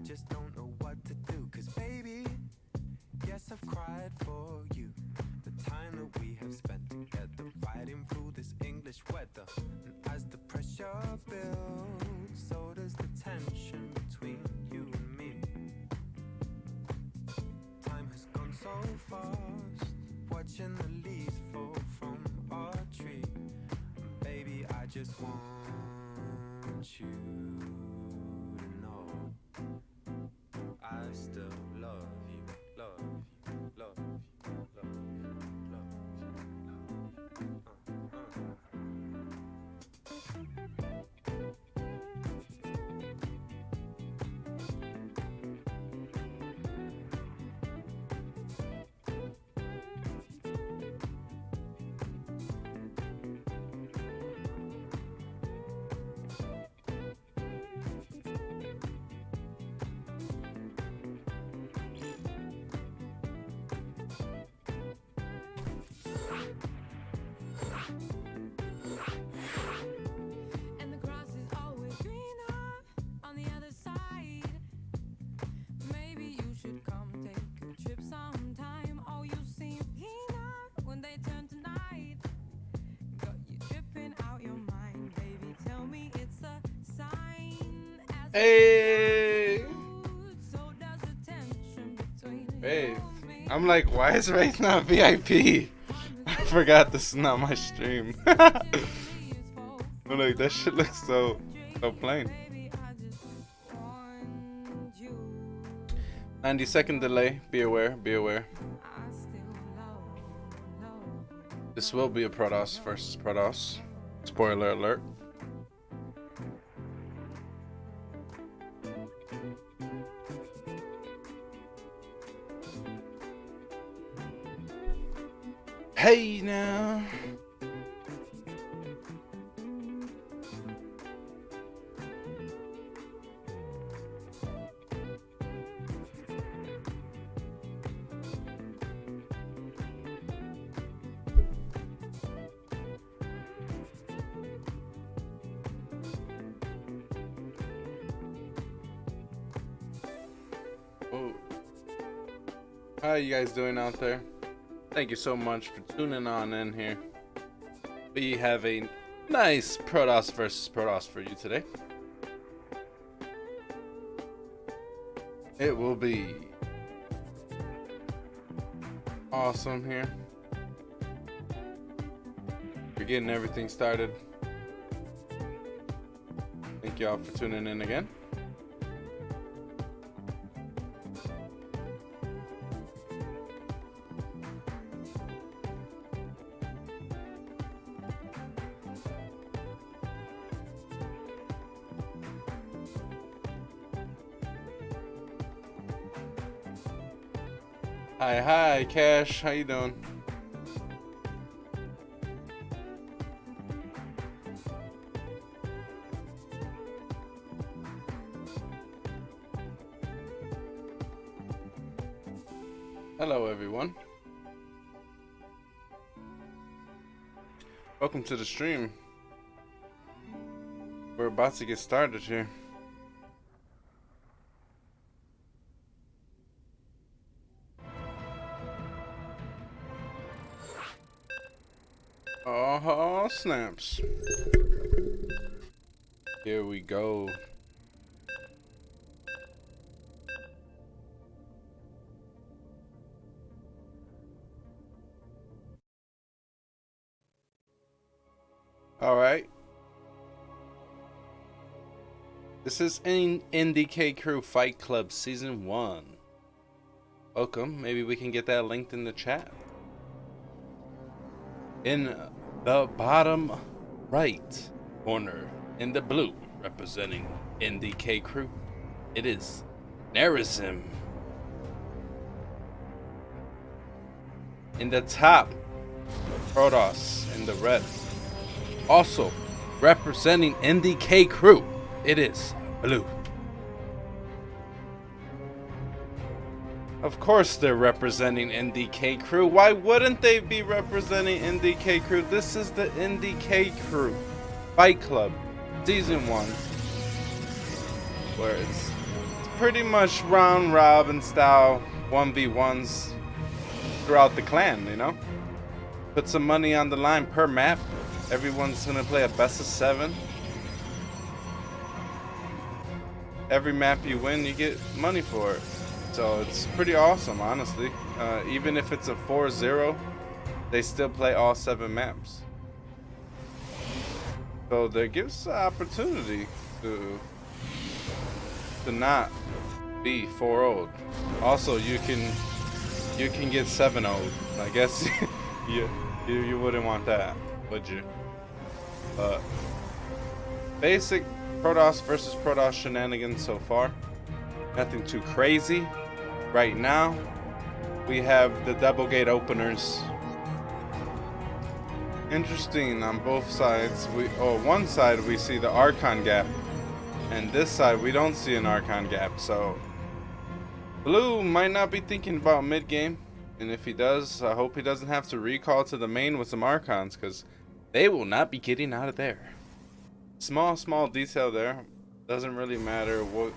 just don't know what to do. 'Cause baby, yes, I've cried for you. The time that we have spent together, riding through this English weather. And as the pressure builds, so does the tension between you and me. Time has gone so fast, watching the leaves fall from our tree. And baby, I just want you to know I still love you, love you, love you, love you, love you, And the grass is always greener on the other side. Maybe you should come take a trip sometime. Oh, you seem keener when they turn to night. Got you dripping out your mind, baby. Tell me it's a sign. As Hey, so does the tension between hey. you and me. I'm like, why is Wraith not VIP? I forgot this is not my stream. I'm like, that shit looks so plain. 90-second delay. Be aware, be aware. This will be a Protoss versus Protoss. Spoiler alert. Hey now. Oh. How you guys doing out there? Thank you so much for tuning on in here. We have a nice Protoss versus Protoss for you today. It will be awesome here. We're getting everything started. Thank y'all for tuning in again. Hi, Cash. How you doing? Hello, everyone. Welcome to the stream. We're about to get started here. Oh, snaps. Here we go. All right. This is IndyK Crew Fight Club Season 1. Welcome. Maybe we can get that linked in the chat. In the bottom right corner, in the blue, representing IndyK Crew, it is Nerazim. In the top, Protoss in the red. Also, representing IndyK Crew, it is BluE. Of course they're representing IndyK Crew. Why wouldn't they be representing IndyK Crew? This is the IndyK Crew Fight Club Season 1, where it's pretty much round robin style 1v1s throughout the clan, you know? Put some money on the line per map. Everyone's gonna play a best of 7. Every map you win, you get money for it. So it's pretty awesome, honestly. Even if it's a 4-0, they still play all 7 maps. So there gives an opportunity to not be 4-0'd. Also, you can get 7-0'd. I guess you wouldn't want that, would you? But basic Protoss versus Protoss shenanigans so far. Nothing too crazy. Right now, we have the double gate openers. Interesting on both sides. One side we see the Archon gap, and this side we don't see an Archon gap. So BluE might not be thinking about mid game, and if he does, I hope he doesn't have to recall to the main with some Archons, because they will not be getting out of there. Small detail there. Doesn't really matter what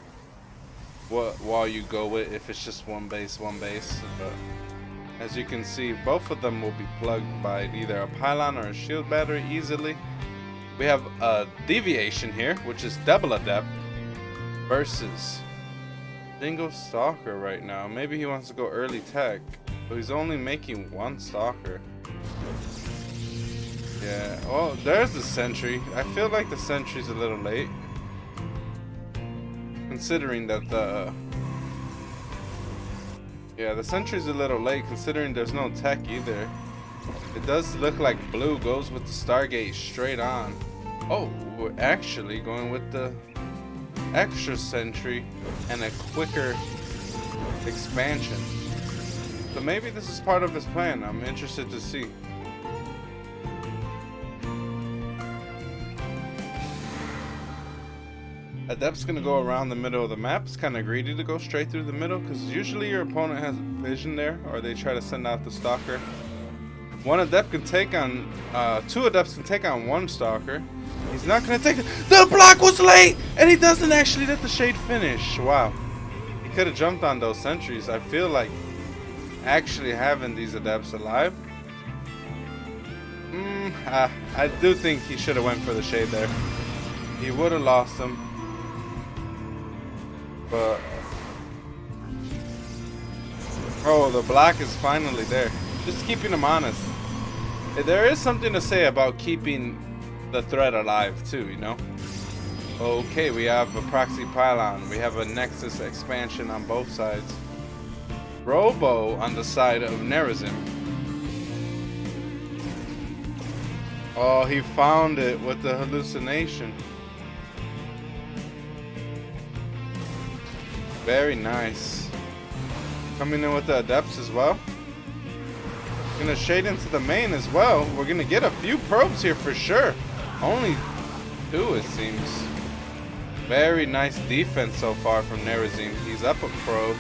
wall you go with if it's just one base. But as you can see, both of them will be plugged by either a pylon or a shield battery easily. We have a deviation here, which is double adept versus single stalker right now. Maybe he wants to go early tech, but he's only making 1 stalker. Yeah, oh, there's the sentry. I feel like the sentry's a little late, considering that the sentry's a little late considering there's no tech either. It does look like BluE goes with the Stargate straight on. Oh, we're actually going with the extra sentry and a quicker expansion. So maybe this is part of his plan. I'm interested to see. Adept's gonna go around the middle of the map. It's kind of greedy to go straight through the middle, because usually your opponent has vision there, or they try to send out the stalker. One adept can take on, 2 adepts can take on 1 stalker. He's not gonna take the block was late, and he doesn't actually let the shade finish. Wow, he could have jumped on those sentries. I feel like actually having these adepts alive. I do think he should have went for the shade there. He would have lost them. But oh, the block is finally there. Just keeping him honest. There is something to say about keeping the threat alive too, you know. Okay, we have a proxy pylon. We have a Nexus expansion on both sides. Robo on the side of Nerazim. Oh, he found it with the hallucination. Very nice. Coming in with the adepts as well. Gonna shade into the main as well. We're gonna get a few probes here for sure. Only 2 it seems. Very nice defense so far from Nerazim. He's up a probe.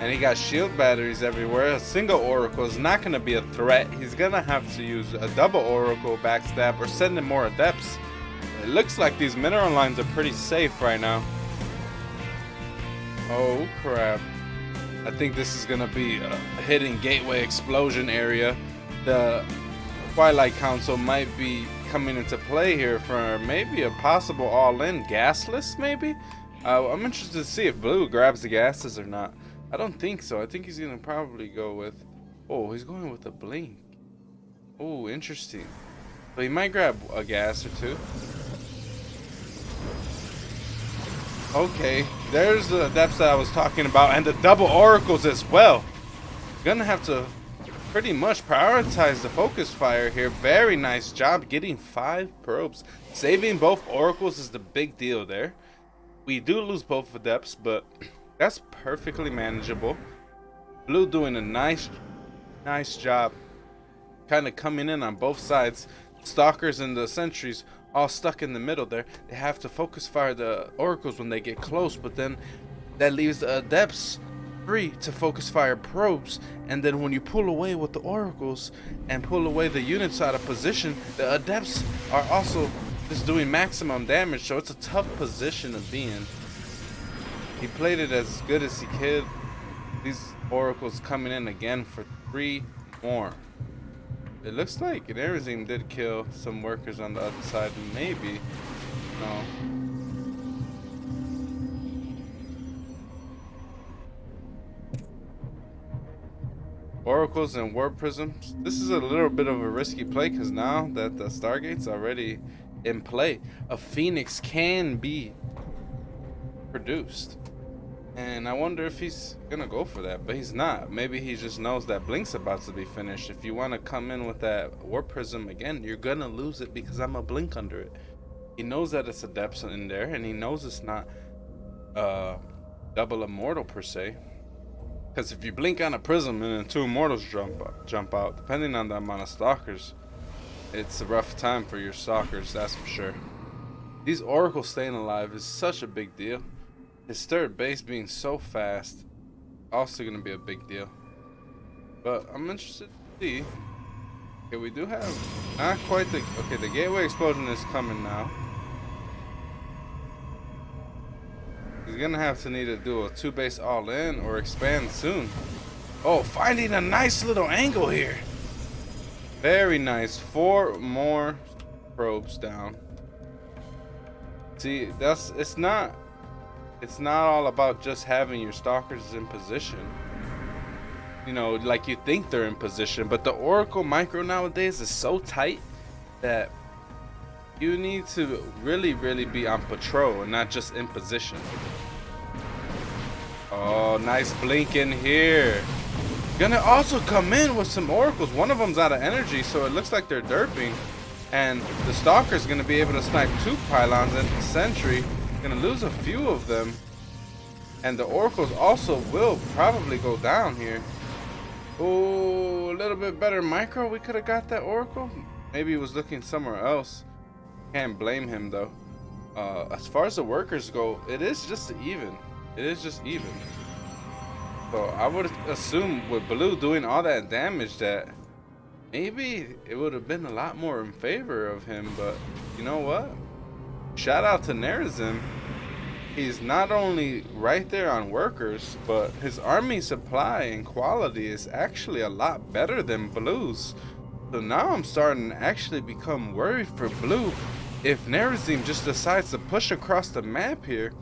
And he got shield batteries everywhere. A single Oracle is not gonna be a threat. He's gonna have to use a double Oracle backstab or send in more adepts. It looks like these mineral lines are pretty safe right now. Oh crap. I think this is gonna be a hidden gateway explosion area. The Twilight Council might be coming into play here for maybe a possible all-in gasless maybe? I'm interested to see if BluE grabs the gases or not. I don't think so. I think he's gonna probably go with, oh, he's going with a blink. Oh, interesting. So he might grab a gas or 2. Okay, there's the depths that I was talking about, and the double oracles as well. Gonna have to pretty much prioritize the focus fire here. Very nice job getting 5 probes. Saving both oracles is the big deal there. We do lose both adepts, but that's perfectly manageable. BluE doing a nice job, kind of coming in on both sides. Stalkers and the sentries all stuck in the middle there. They have to focus fire the oracles when they get close, but then that leaves the adepts free to focus fire probes. And then when you pull away with the oracles and pull away the units out of position, the adepts are also just doing maximum damage. So it's a tough position to be in. He played it as good as he could. These oracles coming in again for 3 more. It looks like Nerazim did kill some workers on the other side. Maybe. No. Oracles and warp prisms. This is a little bit of a risky play because now that the Stargate's already in play, a Phoenix can be produced. And I wonder if he's gonna go for that, but he's not. Maybe he just knows that Blink's about to be finished. If you want to come in with that warp prism again, you're gonna lose it because I'm a Blink under it. He knows that it's a depth in there, and he knows it's not double immortal per se. Because if you blink on a prism and then 2 immortals jump out, depending on the amount of stalkers, it's a rough time for your stalkers, that's for sure. These oracles staying alive is such a big deal. His third base being so fast, also gonna be a big deal. But I'm interested to see. Okay, we do have not quite the okay. The gateway explosion is coming now. He's gonna have to need to do a 2 base all in or expand soon. Oh, finding a nice little angle here. Very nice. 4 more probes down. See, it's not all about just having your stalkers in position. You know, like you think they're in position, but the Oracle micro nowadays is so tight that you need to really be on patrol and not just in position. Oh, nice blink in here. Gonna also come in with some oracles. One of them's out of energy, so it looks like they're derping. And the stalker's gonna be able to snipe 2 pylons and the sentry. Gonna lose a few of them. And the oracles also will probably go down here. Oh, a little bit better micro. We could have got that oracle. Maybe he was looking somewhere else. Can't blame him though. As far as the workers go, it is just even. It is just even. So I would assume with BluE doing all that damage that maybe it would have been a lot more in favor of him. But you know what? Shout out to Nerazim. He's not only right there on workers, but his army supply and quality is actually a lot better than BluE's. So now I'm starting to actually become worried for BluE if Nerazim just decides to push across the map here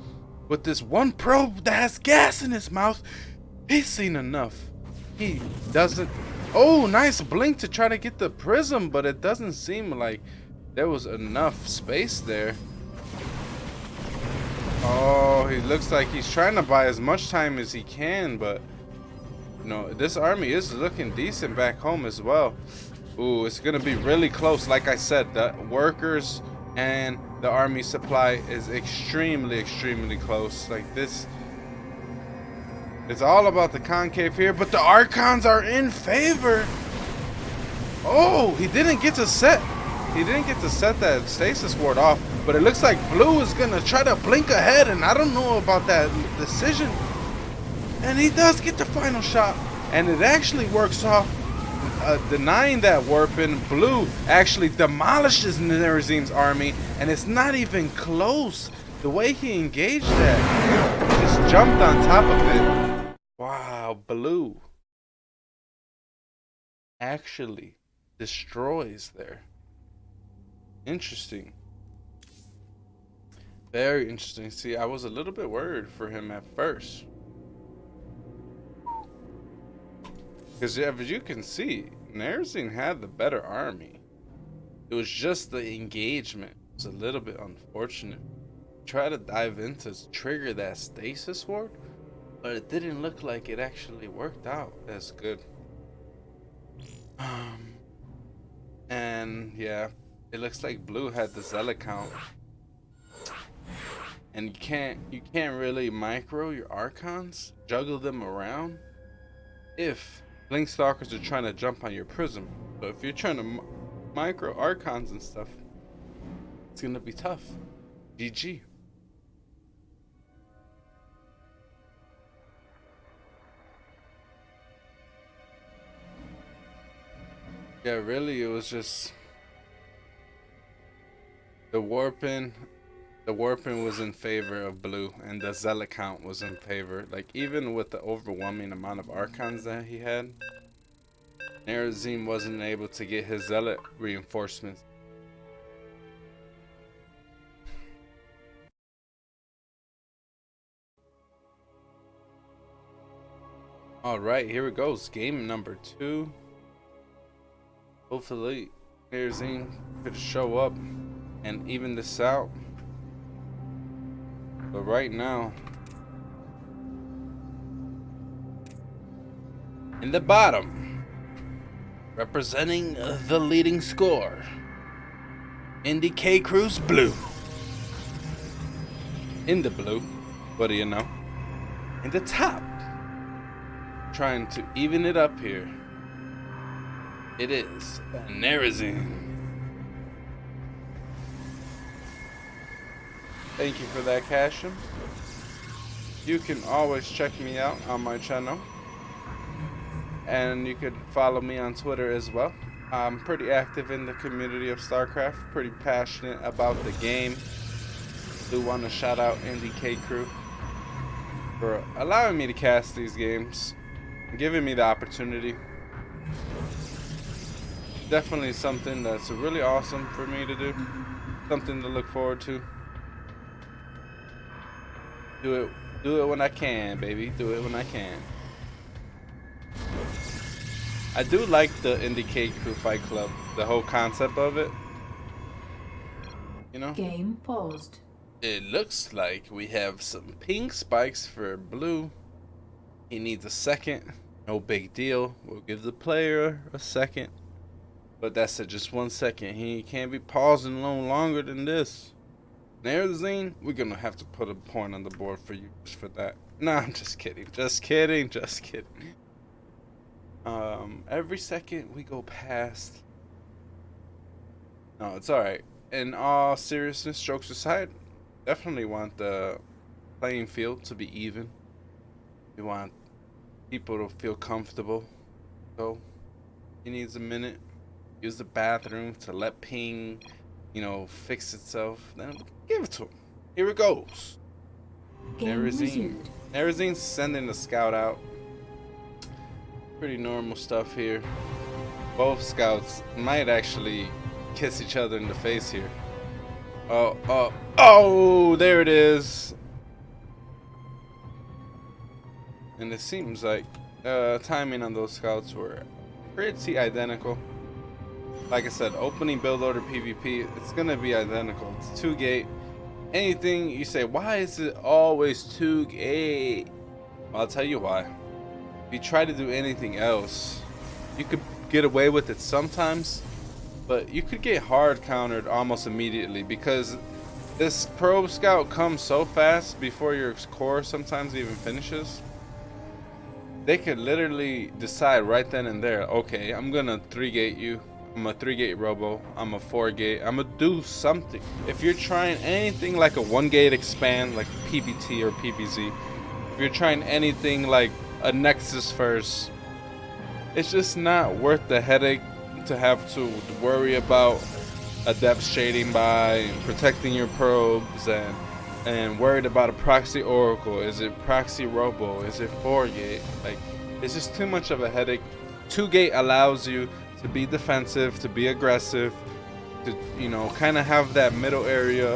with this one probe that has gas in his mouth. He's seen enough. He doesn't. Oh, nice blink to try to get the prism, but it doesn't seem like there was enough space there. Oh, he looks like he's trying to buy as much time as he can, but you know, this army is looking decent back home as well. Ooh, it's gonna be really close. Like I said, the workers and the army supply is extremely close. Like this, it's all about the concave here, but the archons are in favor. Oh, he didn't get to set that stasis ward off, but it looks like BluE is gonna try to blink ahead, and I don't know about that decision. And he does get the final shot, and it actually works off, denying that warp, and BluE actually demolishes Nerazim's army, and it's not even close. The way he engaged that, he just jumped on top of it. Wow, BluE actually destroys there. Interesting. Very interesting. See, I was a little bit worried for him at first. Because as you can see, Nerazim had the better army. It was just the engagement. It was a little bit unfortunate. Try to dive in to trigger that stasis ward, but it didn't look like it actually worked out. That's good. And yeah, it looks like BluE had the zealot count. And you can't really micro your archons, juggle them around if blink stalkers are trying to jump on your prism. So if you're trying to micro archons and stuff, it's gonna be tough. GG. Yeah, really, it was just the warping the warping was in favor of blue, and the zealot count was in favor. Like, even with the overwhelming amount of archons that he had, Nerazim wasn't able to get his zealot reinforcements. Alright, here it goes. Game number 2. Hopefully, Nerazim could show up and even this out. But right now, in the bottom, representing the leading score, IndyK Crew's blue. In the blue, what do you know? In the top, trying to even it up here, it is Nerazim. Thank you for that, Cashin. You can always check me out on my channel, and you could follow me on Twitter as well. I'm pretty active in the community of StarCraft, pretty passionate about the game. Do want to shout out IndyK Crew for allowing me to cast these games, giving me the opportunity. Definitely something that's really awesome for me to do, something to look forward to. Do it when I can, baby. Do it when I can. I do like the IndyK Crew Fight Club, the whole concept of it. You know? Game paused. It looks like we have some pink spikes for blue. He needs a second. No big deal. We'll give the player a second. But that's it, just 1 second. He can't be pausing no longer than this. Nerazim, we're gonna have to put a point on the board for you just for that. Nah, I'm just kidding. Just kidding. Just kidding. Every second we go past. No, it's alright. In all seriousness, jokes aside, definitely want the playing field to be even. We want people to feel comfortable. So, he needs a minute. Use the bathroom to let ping, fix itself. Then give it to him. Here it goes. Nerazim's sending the scout out. Pretty normal stuff here. Both scouts might actually kiss each other in the face here. Oh, there it is. And it seems like timing on those scouts were pretty identical. Like I said, opening build order PvP, it's gonna be identical. It's 2 gate. Anything you say, why is it always 2 gate? Well, I'll tell you why. If you try to do anything else, you could get away with it sometimes, but you could get hard countered almost immediately because this probe scout comes so fast before your core sometimes even finishes. They could literally decide right then and there, okay, I'm gonna 3 gate you. I'm a 3 gate robo, I'm a 4 gate, I'm gonna do something. If you're trying anything like a 1 gate expand, like PBT or PBZ, if you're trying anything like a Nexus first, it's just not worth the headache to have to worry about a depth shading by and protecting your probes and worried about a proxy oracle. Is it proxy robo? Is it 4 gate? Like, it's just too much of a headache. 2 gate allows you to be defensive, to be aggressive, to kind of have that middle area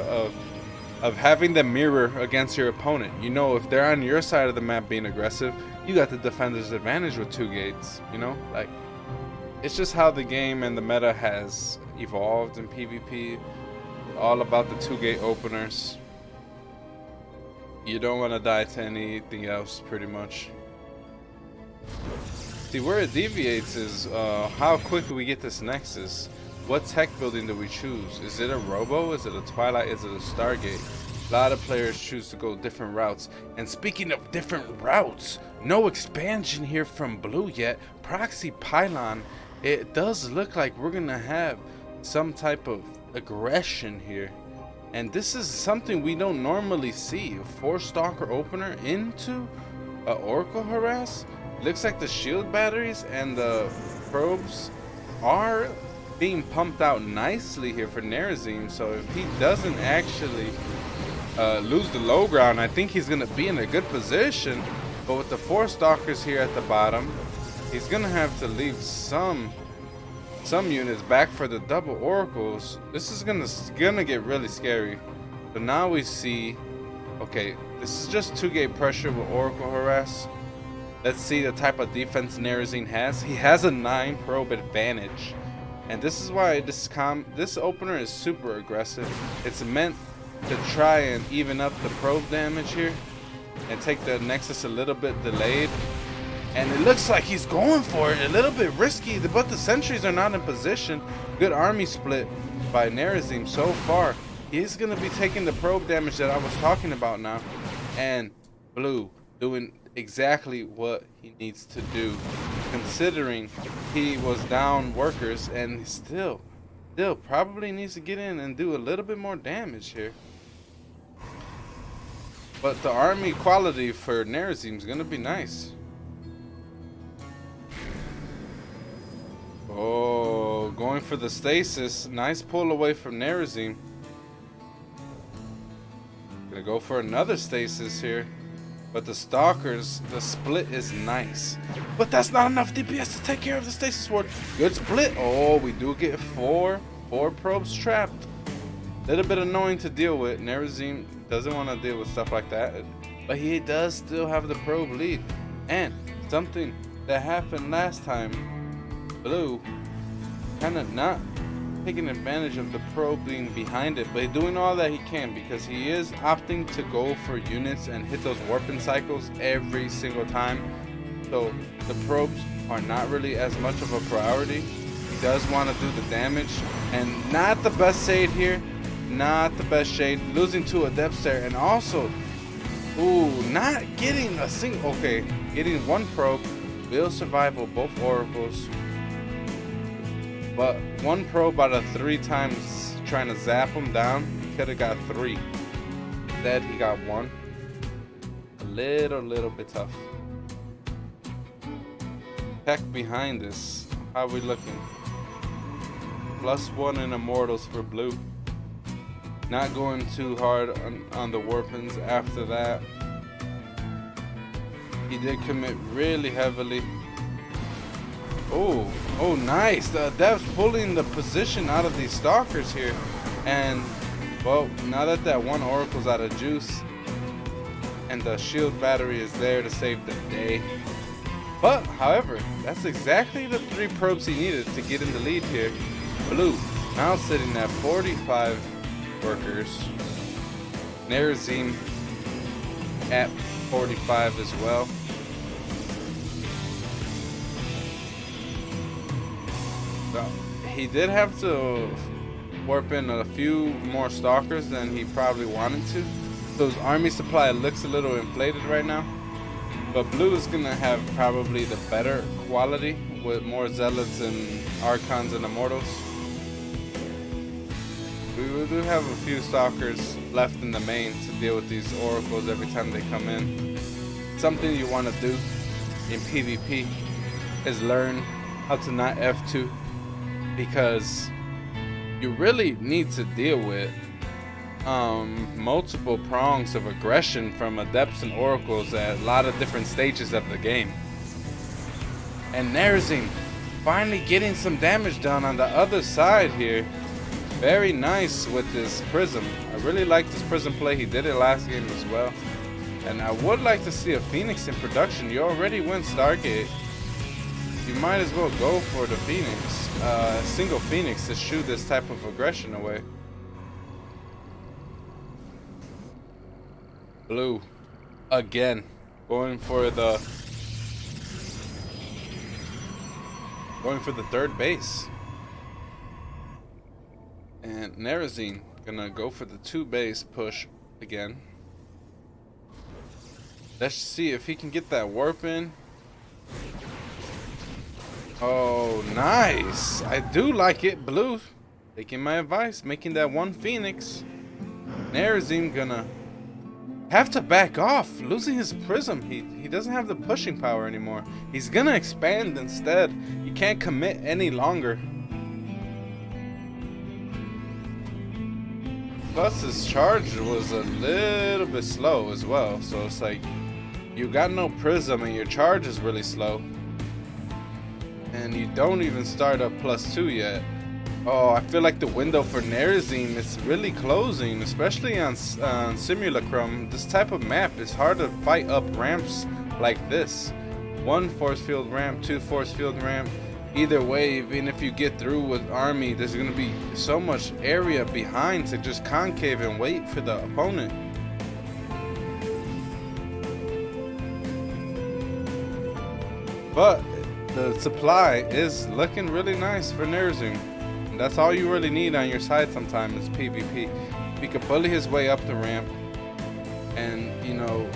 of having the mirror against your opponent. If they're on your side of the map being aggressive, you got the defender's advantage with 2 gates. Like, it's just how the game and the meta has evolved in PvP. All about the 2 gate openers. You don't want to die to anything else, pretty much. See, where it deviates is how quick we get this Nexus. What tech building do we choose? Is it a Robo? Is it a Twilight? Is it a Stargate? A lot of players choose to go different routes. And speaking of different routes, no expansion here from blue yet. Proxy Pylon, it does look like we're gonna have some type of aggression here. And this is something we don't normally see. A 4-stalker opener into a Oracle Harass. Looks like the shield batteries and the probes are being pumped out nicely here for Nerazim. So if he doesn't actually lose the low ground. I think he's gonna be in a good position, but with the 4 stalkers here at the bottom, he's gonna have to leave some units back for the double oracles. This is gonna get really scary. So now we see, okay, this is just 2-gate pressure with oracle harass. Let's see the type of defense Nerazim has. He has a 9 probe advantage, and this is why this opener is super aggressive. It's meant to try and even up the probe damage here and take the Nexus a little bit delayed. And it looks like he's going for it. A little bit risky, but the sentries are not in position. Good army split by Nerazim so far. He's going to be taking the probe damage that I was talking about now. And BluE doing exactly what he needs to do, considering he was down workers, and still probably needs to get in and do a little bit more damage here. But the army quality for Nerazim is going to be nice. Oh, going for the stasis. Nice pull away from Nerazim. Gonna go for another stasis here. But the stalkers, the split is nice. But that's not enough DPS to take care of the stasis ward. Good split. Oh, we do get four probes trapped. Little bit annoying to deal with. Nerazim doesn't want to deal with stuff like that. But he does still have the probe lead. And something that happened last time, BluE kind of not taking advantage of the probe being behind it, but doing all that he can, because he is opting to go for units and hit those warping cycles every single time. So the probes are not really as much of a priority. He does want to do the damage, and not the best shade here, not the best shade, losing to a depth stare, and also not getting a single, okay, getting 1 probe will survival both oracles. But 1 probe out of 3 times trying to zap him down, he could have got 3. Instead, he got 1. A little bit tough. Tech behind this. How are we looking? +1 in Immortals for BluE. Not going too hard on the warpins after that. He did commit really heavily. Oh, nice. The Adepts pulling the position out of these stalkers here. And, well, now that 1 oracle's out of juice, and the shield battery is there to save the day. But, however, that's exactly the 3 probes he needed to get in the lead here. BluE now sitting at 45 workers. Nerazim at 45 as well. He did have to warp in a few more stalkers than he probably wanted to. So his army supply looks a little inflated right now. But BluE is going to have probably the better quality with more zealots and archons and immortals. We do have a few stalkers left in the main to deal with these oracles every time they come in. Something you want to do in PvP is learn how to not F2, because you really need to deal with multiple prongs of aggression from adepts and oracles at a lot of different stages of the game. And Nerazim finally getting some damage done on the other side here. Very nice with this prism. I really like this prism play. He did it last game as well. And I would like to see a Phoenix in production. You already win Stargate. You might as well go for the Phoenix. Single Phoenix to shoot this type of aggression away. BluE again going for the 3rd base. And Nerazim gonna go for the 2 base push again. Let's see if he can get that warp in. Oh, nice. I do like it. BluE taking my advice, making that 1 Phoenix. Nerazim gonna have to back off, losing his prism. He doesn't have the pushing power anymore. He's gonna expand instead. He can't commit any longer. Plus his charge was a little bit slow as well. So it's like you got no prism and your charge is really slow. And you don't even start up +2 yet. Oh, I feel like the window for Nerazim is really closing, especially on Simulacrum. This type of map is hard to fight up ramps like this. 1 force field ramp, 2 force field ramp. Either way, even if you get through with army, there's going to be so much area behind to just concave and wait for the opponent. But the supply is looking really nice for Nerazim. That's all you really need on your side sometimes is PvP. If he could bully his way up the ramp and, you know,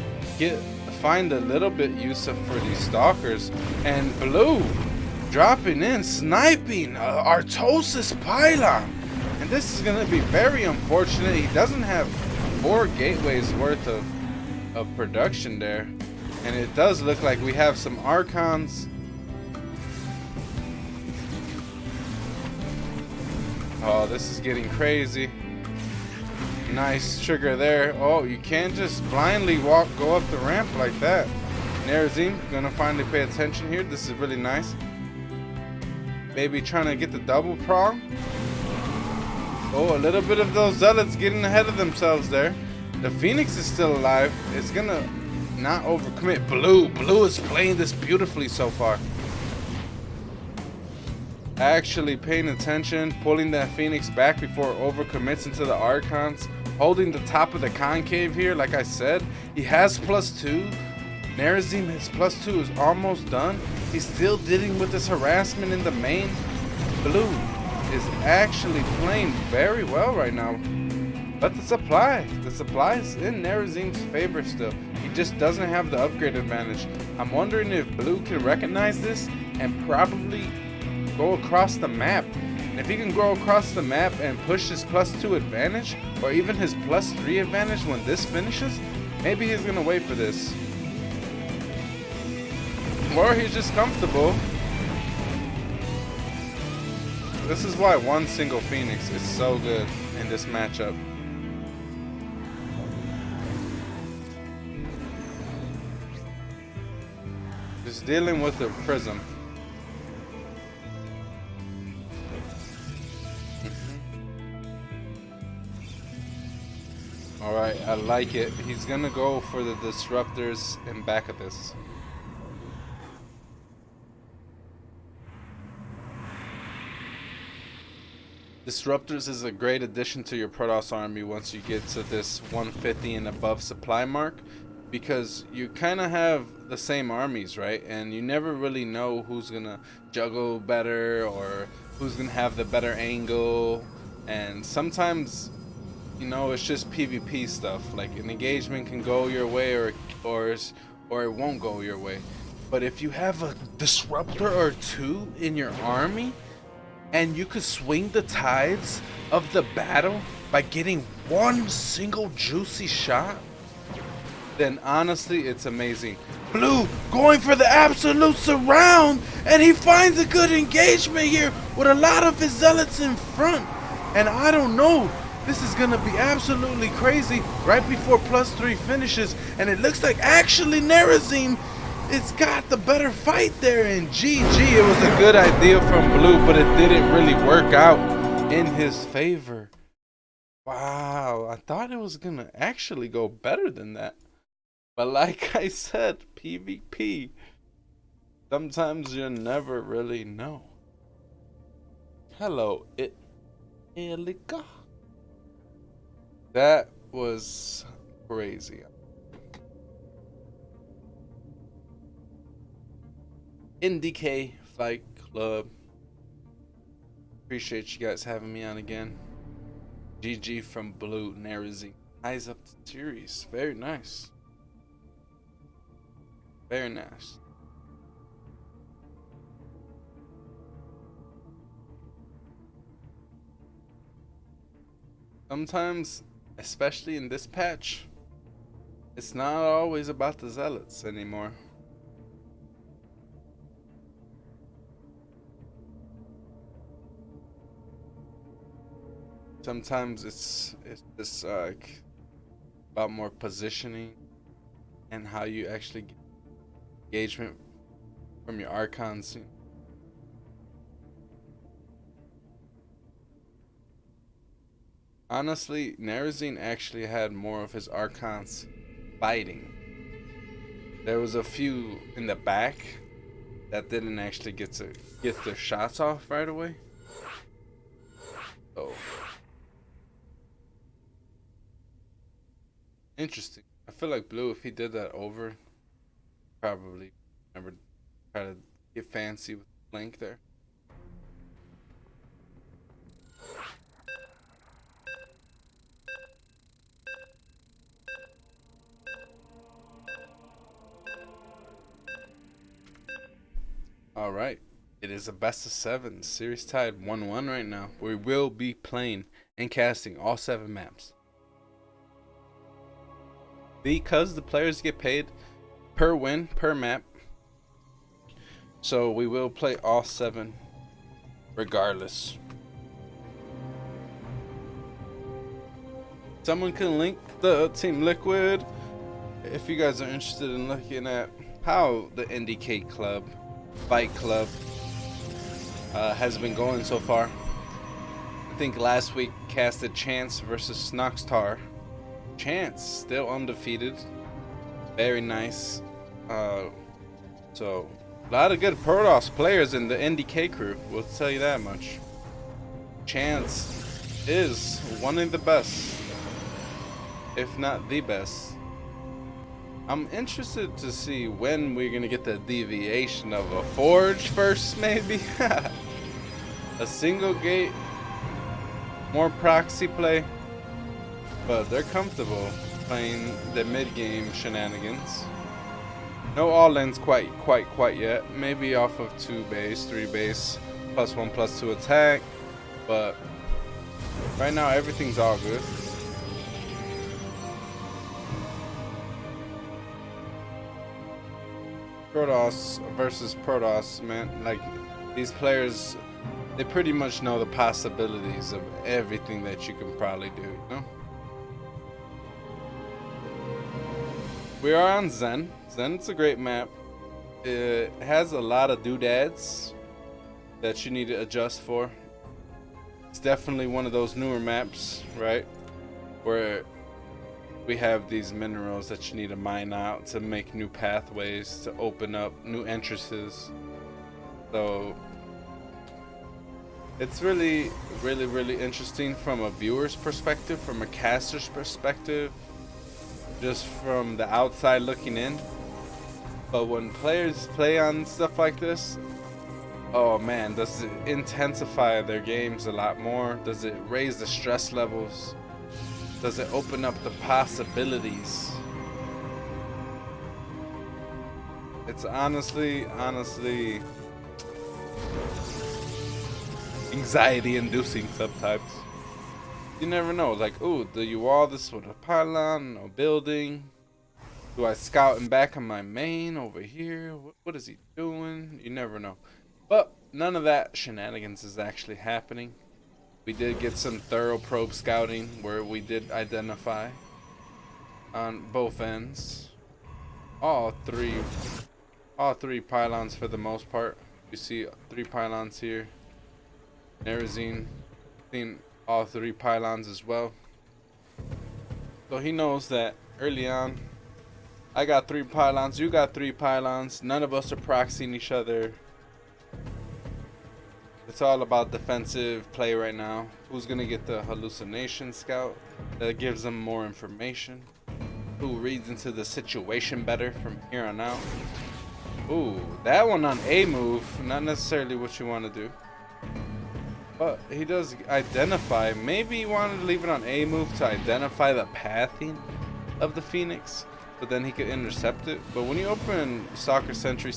find a little bit useful for these stalkers. And BluE dropping in, sniping Artosis Pylon. And this is going to be very unfortunate. He doesn't have 4 gateways worth of production there. And it does look like we have some Archons. Oh, this is getting crazy. Nice trigger there. Oh, you can't just blindly go up the ramp like that. Nerazim gonna finally pay attention here. This is really nice. Maybe trying to get the double prong. Oh, a little bit of those zealots getting ahead of themselves there. The Phoenix is still alive. It's gonna not overcommit. BluE is playing this beautifully so far. Actually paying attention, pulling that Phoenix back before it overcommits into the Archons, holding the top of the concave here. Like I said, he has +2. Nerazim, his +2 is almost done. He's still dealing with this harassment in the main. BluE is actually playing very well right now. But the supply is in Nerazim's favor still. He just doesn't have the upgrade advantage. I'm wondering if BluE can recognize this and probably go across the map. And if he can go across the map and push his +2 advantage, or even his +3 advantage when this finishes, maybe he's gonna wait for this. Or he's just comfortable. This is why one single Phoenix is so good in this matchup. Just dealing with the prism. Alright, I like it. He's gonna go for the disruptors in back of this. Disruptors is a great addition to your Protoss army once you get to this 150 and above supply mark, because you kind of have the same armies, right? And you never really know who's gonna juggle better or who's gonna have the better angle. And sometimes, you know, it's just PvP stuff. Like an engagement can go your way or it won't go your way. But if you have a disruptor or 2 in your army, and you could swing the tides of the battle by getting one single juicy shot, then honestly, it's amazing. BluE going for the absolute surround, and he finds a good engagement here with a lot of his zealots in front. And I don't know, this is gonna be absolutely crazy right before +3 finishes, and it looks like actually Nerazim, it's got the better fight there, and GG. It was a good idea from BluE, but it didn't really work out in his favor. Wow, I thought it was gonna actually go better than that. But like I said, PvP, sometimes you never really know. Hello, ENG. That was crazy. IndyK Fight Club. Appreciate you guys having me on again. GG from BluE Nerazim. Eyes up to series. Very nice. Very nice. Sometimes, especially in this patch, it's not always about the zealots anymore. Sometimes it's just about more positioning and how you actually get engagement from your archons. Honestly, Nerazim actually had more of his archons fighting. There was a few in the back that didn't actually get their shots off right away. Oh, interesting. I feel like BluE, if he did that over, probably never try to get fancy with Link there. All right. It is a best of 7. Series tied 1-1 right now. We will be playing and casting all 7 maps. Because the players get paid per win, per map. So we will play all 7 regardless. Someone can link the Team Liquid if you guys are interested in looking at how the IndyK club, Bike Club, has been going so far. I think last week casted Chance versus Snoxtar. Chance still undefeated. Very nice. So a lot of good Protoss players in the IndyK crew, we'll tell you that much. Chance is one of the best, if not the best. I'm interested to see when we're gonna get the deviation of a Forge first, maybe. A single gate, more proxy play, but they're comfortable playing the mid-game shenanigans. No all-ins quite yet. Maybe off of 2 base, 3 base, +1/+2 attack, but right now everything's all good. Protoss versus Protoss, man. Like, these players, they pretty much know the possibilities of everything that you can probably do, you know? We are on Zen. Zen's a great map. It has a lot of doodads that you need to adjust for. It's definitely one of those newer maps, right? Where we have these minerals that you need to mine out to make new pathways, to open up new entrances. So it's really interesting from a viewer's perspective, from a caster's perspective, just from the outside looking in. But when players play on stuff like this, oh man, does it intensify their games a lot more? Does it raise the stress levels? Does it open up the possibilities? It's honestly anxiety inducing sometimes. You never know, like, ooh, do you wall this with a pylon or building? Do I scout him back on my main over here? What is he doing? You never know. But none of that shenanigans is actually happening. We did get some thorough probe scouting where we did identify on both ends. All three pylons for the most part. You see 3 pylons here. Nerazim seen all 3 pylons as well. So he knows that early on, I got 3 pylons, you got 3 pylons. None of us are proxying each other. It's all about defensive play right now. Who's gonna get the hallucination scout that gives them more information? Who reads into the situation better from here on out? Ooh, that one on A move, not necessarily what you want to do. But he does identify. Maybe he wanted to leave it on A move to identify the pathing of the Phoenix, but then he could intercept it. But when you open Stalker Sentry,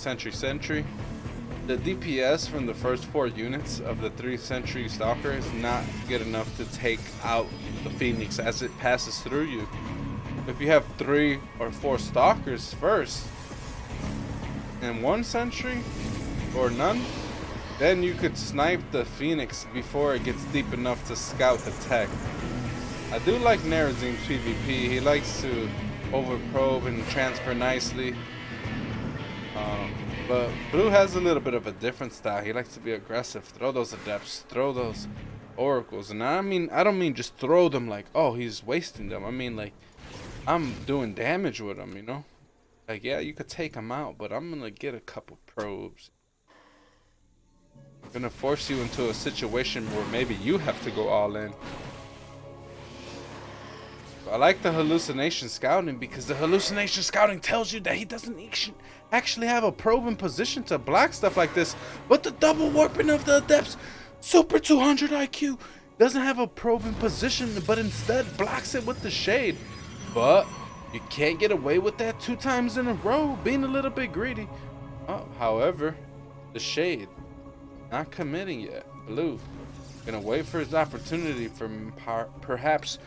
the DPS from the first 4 units of the 3 Sentry Stalker is not good enough to take out the Phoenix as it passes through you. If you have 3 or 4 Stalkers first and 1 Sentry or none, Then you could snipe the Phoenix before it gets deep enough to scout the tech. I do like Nerazim's PvP. He likes to overprobe and transfer nicely. But BluE has a little bit of a different style. He likes to be aggressive. Throw those adepts. Throw those oracles. And I don't mean just throw them like, oh, he's wasting them. I mean like, I'm doing damage with them, you know? Like, yeah, you could take them out, but I'm gonna get a couple probes. I'm gonna force you into a situation where maybe you have to go all in. I like the hallucination scouting because the hallucination scouting tells you that he doesn't actually have a probe in position to block stuff like this. But the double warping of the adepts, super 200 IQ, doesn't have a probe in position, but instead blocks it with the shade. But you can't get away with that 2 times in a row, being a little bit greedy. However, the shade not committing yet. BluE gonna wait for his opportunity for perhaps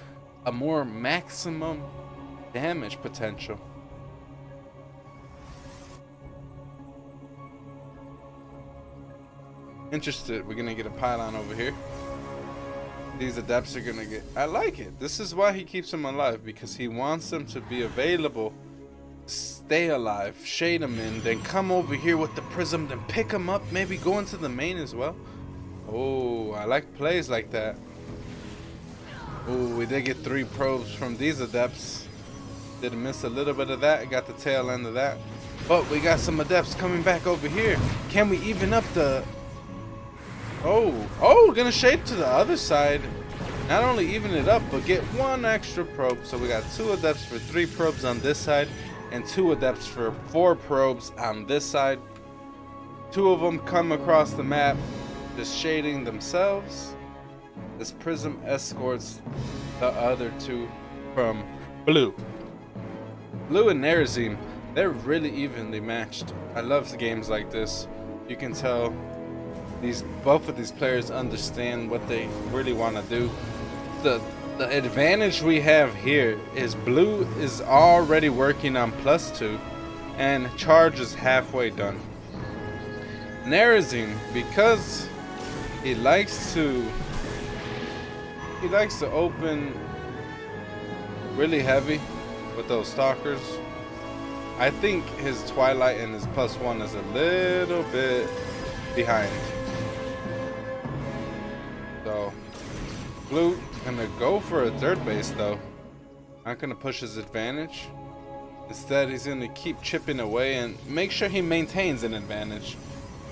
a more maximum damage potential. Interested, we're gonna get a pylon over here. These adepts are gonna get, I like it. This is why he keeps them alive, because he wants them to be available, stay alive, shade them in, then come over here with the prism, then pick them up, maybe go into the main as well. Oh, I like plays like that. Oh, we did get 3 probes from these adepts. Did miss a little bit of that. Got the tail end of that. But we got some adepts coming back over here. Can we even up the... Oh, gonna shade to the other side. Not only even it up, but get 1 extra probe. So we got 2 adepts for 3 probes on this side, and 2 adepts for 4 probes on this side. 2 of them come across the map, just shading themselves. This prism escorts the other 2 from BluE. BluE and Nerazim, they're really evenly matched. I love the games like this. You can tell both of these players understand what they really want to do. The advantage we have here is BluE is already working on +2 and charge is halfway done. Nerazim, because he likes to open really heavy with those stalkers. I think his Twilight and his +1 is a little bit behind. So BluE gonna go for a third base though. Not gonna push his advantage. Instead, he's gonna keep chipping away and make sure he maintains an advantage.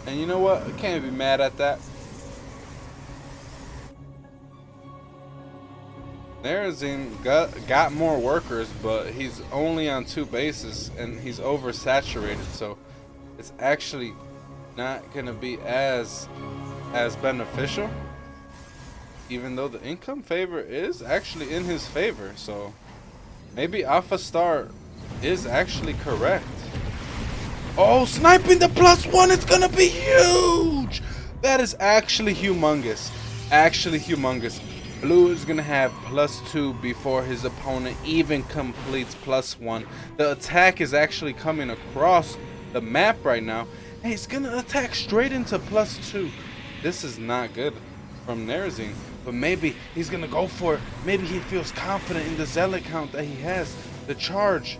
And you know what? I can't be mad at that. Nerazim got more workers, but he's only on 2 bases and he's oversaturated, so it's actually not gonna be as beneficial. Even though the income favor is actually in his favor, so maybe Alpha Star is actually correct. Oh, sniping the +1 is gonna be huge! That is actually humongous. Actually humongous. BluE is gonna have +2 before his opponent even completes +1. The attack is actually coming across the map right now, and he's gonna attack straight into +2. This is not good from Nerazim, but maybe he's gonna go for it. Maybe he feels confident in the zealot count that he has. The charge.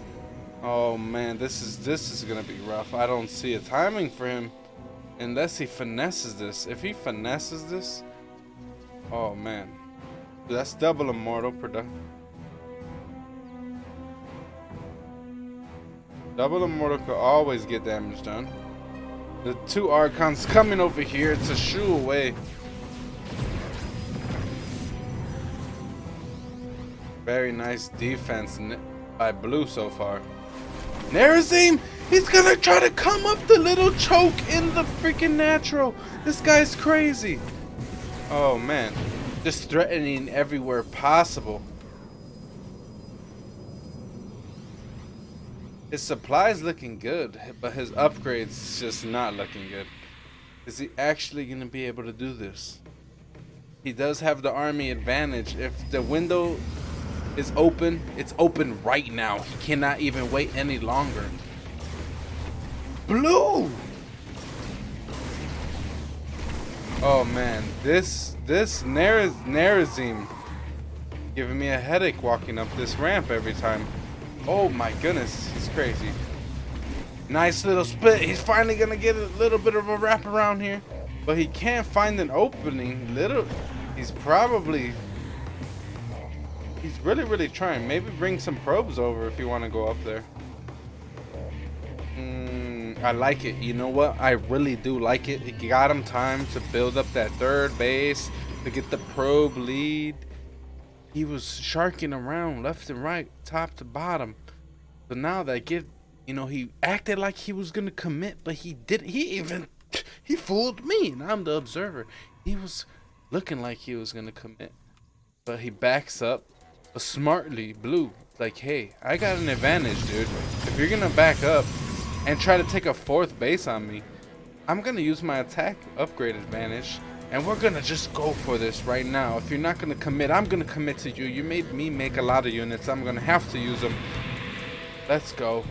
Oh man, this is gonna be rough. I don't see a timing for him unless he finesses this. If he finesses this, oh man. That's double immortal production. Double immortal could always get damage done. The 2 archons coming over here to shoo away. Very nice defense by BluE so far. Nerazim, he's gonna try to come up the little choke in the freaking natural. This guy's crazy. Oh man. Just threatening everywhere possible. His supply's looking good, but his upgrades just not looking good. Is he actually gonna be able to do this? He does have the army advantage. If the window is open, it's open right now. He cannot even wait any longer. BluE! Oh man, this Nerazim giving me a headache walking up this ramp every time. Oh my goodness, he's crazy. Nice little split. He's finally gonna get a little bit of a wrap around here, but he can't find an opening. He's really trying. Maybe bring some probes over if you want to go up there. I like it. You know what? I really do like it. It got him time to build up that third base to get the probe lead. He was sharking around left and right, top to bottom. So now that he acted like he was gonna commit, but he didn't. He fooled me, and I'm the observer. He was looking like he was gonna commit, but he backs up. But smartly, BluE, like, hey, I got an advantage, dude. If you're gonna back up and try to take a fourth base on me, I'm gonna use my attack upgrade advantage, and we're gonna just go for this right now. If you're not gonna commit, I'm gonna commit to you. You made me make a lot of units. I'm gonna have to use them. Let's go.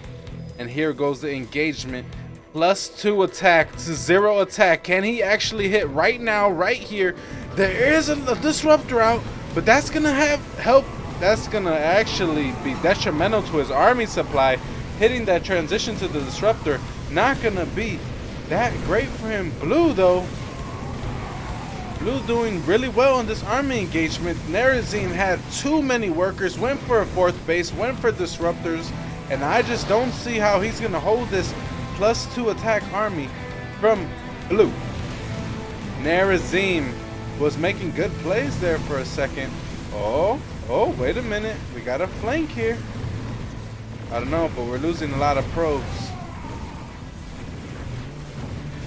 And here goes the engagement. +2 attack to 0 attack. Can he actually hit right now, right here? There is a disruptor out, but that's gonna help. That's gonna actually be detrimental to his army supply. Hitting that transition to the disruptor, not gonna be that great for him. BluE though, BluE doing really well in this army engagement. Nerazim had too many workers, went for a fourth base, went for disruptors, and I just don't see how he's gonna hold this +2 attack army from BluE. Nerazim was making good plays there for a second. Oh, wait a minute. We got a flank here. I don't know, but we're losing a lot of probes.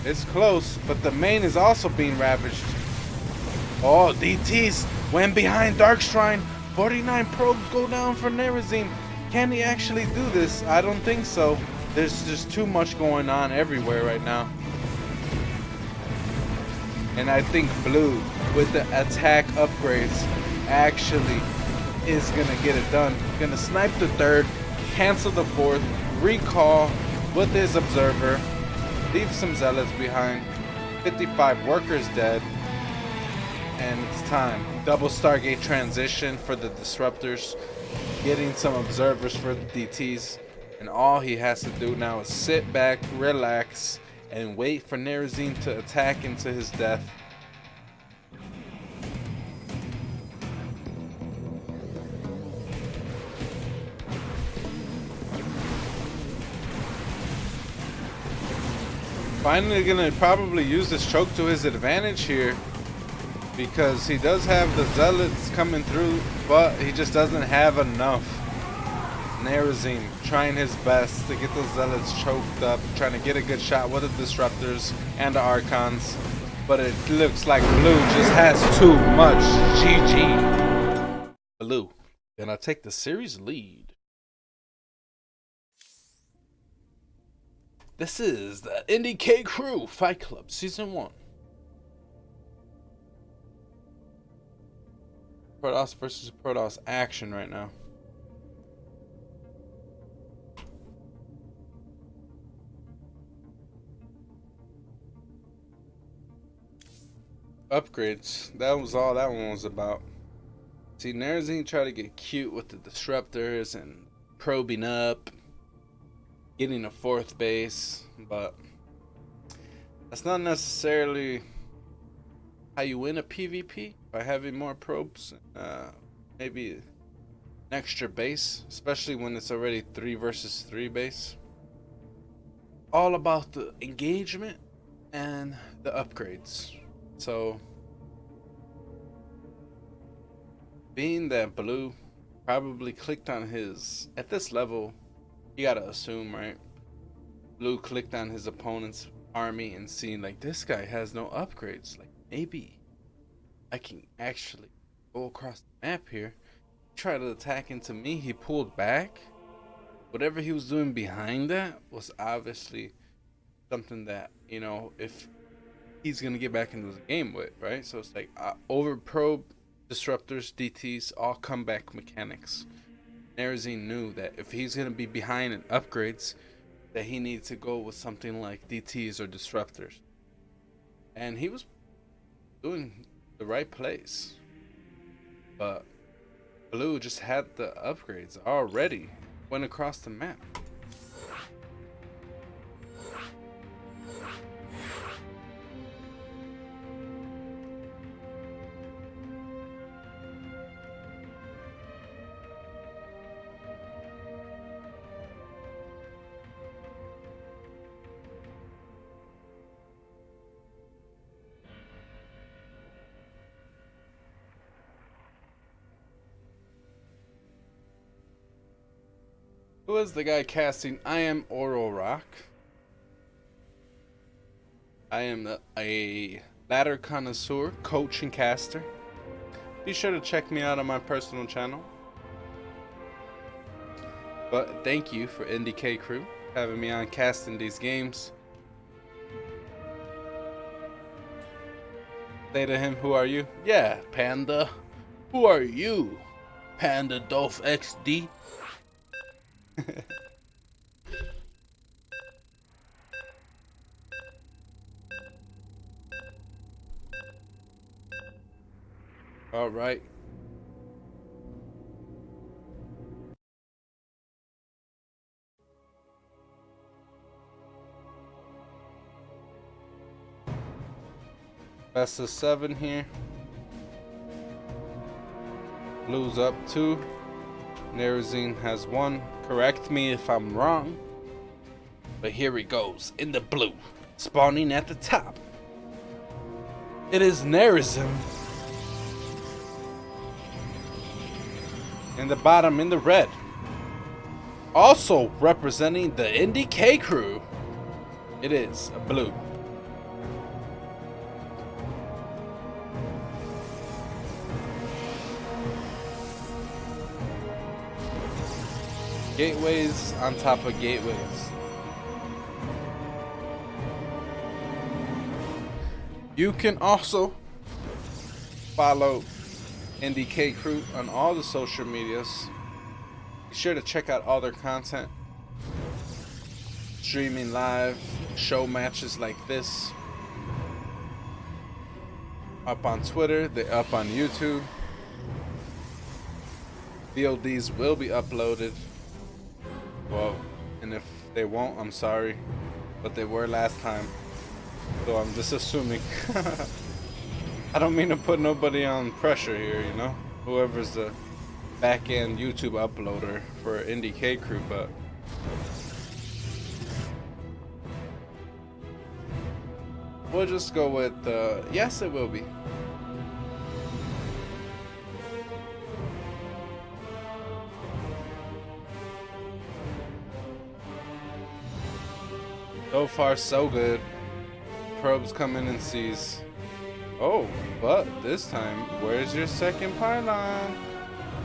It's close, but the main is also being ravaged. Oh, DTs went behind Dark Shrine. 49 probes go down for Nerazim. Can he actually do this? I don't think so. There's just too much going on everywhere right now. And I think BluE, with the attack upgrades, actually is gonna get it done. Gonna snipe the third, cancel the fourth, recall with his observer, leave some zealots behind. 55 workers dead, and it's time. Double Stargate transition for the disruptors, getting some observers for the DTs, and all he has to do now is sit back, relax, and wait for Nerazim to attack into his death. Finally gonna probably use this choke to his advantage here, because he does have the zealots coming through, but he just doesn't have enough. Nerazim trying his best to get those zealots choked up, trying to get a good shot with the disruptors and the archons, but it looks like BluE just has too much. GG. BluE gonna take the series lead. This is the IndyK Crew Fight Club Season 1. Protoss versus Protoss action right now. Upgrades. That was all that one was about. See, Nerazim tried to get cute with the disruptors and probing up, getting a fourth base, but that's not necessarily how you win a PvP, by having more probes, maybe an extra base, especially when it's already 3 versus 3 base. All about the engagement and the upgrades. So being that BluE probably clicked on his, at this level, you gotta assume, right? BluE clicked on his opponent's army and seen like, this guy has no upgrades. Like, maybe I can actually go across the map here. Try to attack into me. He pulled back. Whatever he was doing behind that was obviously something that, you know, if he's gonna get back into the game with, right? So it's like over probe, disruptors, DTs, all comeback mechanics. Nerazim knew that if he's gonna be behind in upgrades, that he needs to go with something like DTs or disruptors. And he was doing the right place. But BluE just had the upgrades already. Went across the map. Who is the guy casting I am OhrlRock? I am a ladder connoisseur, coach, and caster. Be sure to check me out on my personal channel. But thank you for IndyK crew having me on casting these games. Say to him, who are you? Yeah, Panda. Who are you? Panda Dolph XD. All right. Best of 7 here. BluE's up 2. Nerazim has 1. Correct me if I'm wrong. But here it goes in the blue. Spawning at the top. It is Nerazim. In the bottom in the red. Also representing the IndyK crew. It is a BluE. Gateways on top of gateways. You can also follow IndyK crew on all the social medias. Be sure to check out all their content. Streaming live, show matches like this. Up on Twitter, they're up on YouTube. VODs will be uploaded. Well, and if they won't, I'm sorry, but they were last time, so I'm just assuming. I don't mean to put nobody on pressure here, you know, whoever's the back-end YouTube uploader for IndyK crew, but we'll just go with yes, it will be. So far, so good. Probes come in and sees. Oh, but this time, where's your second pylon?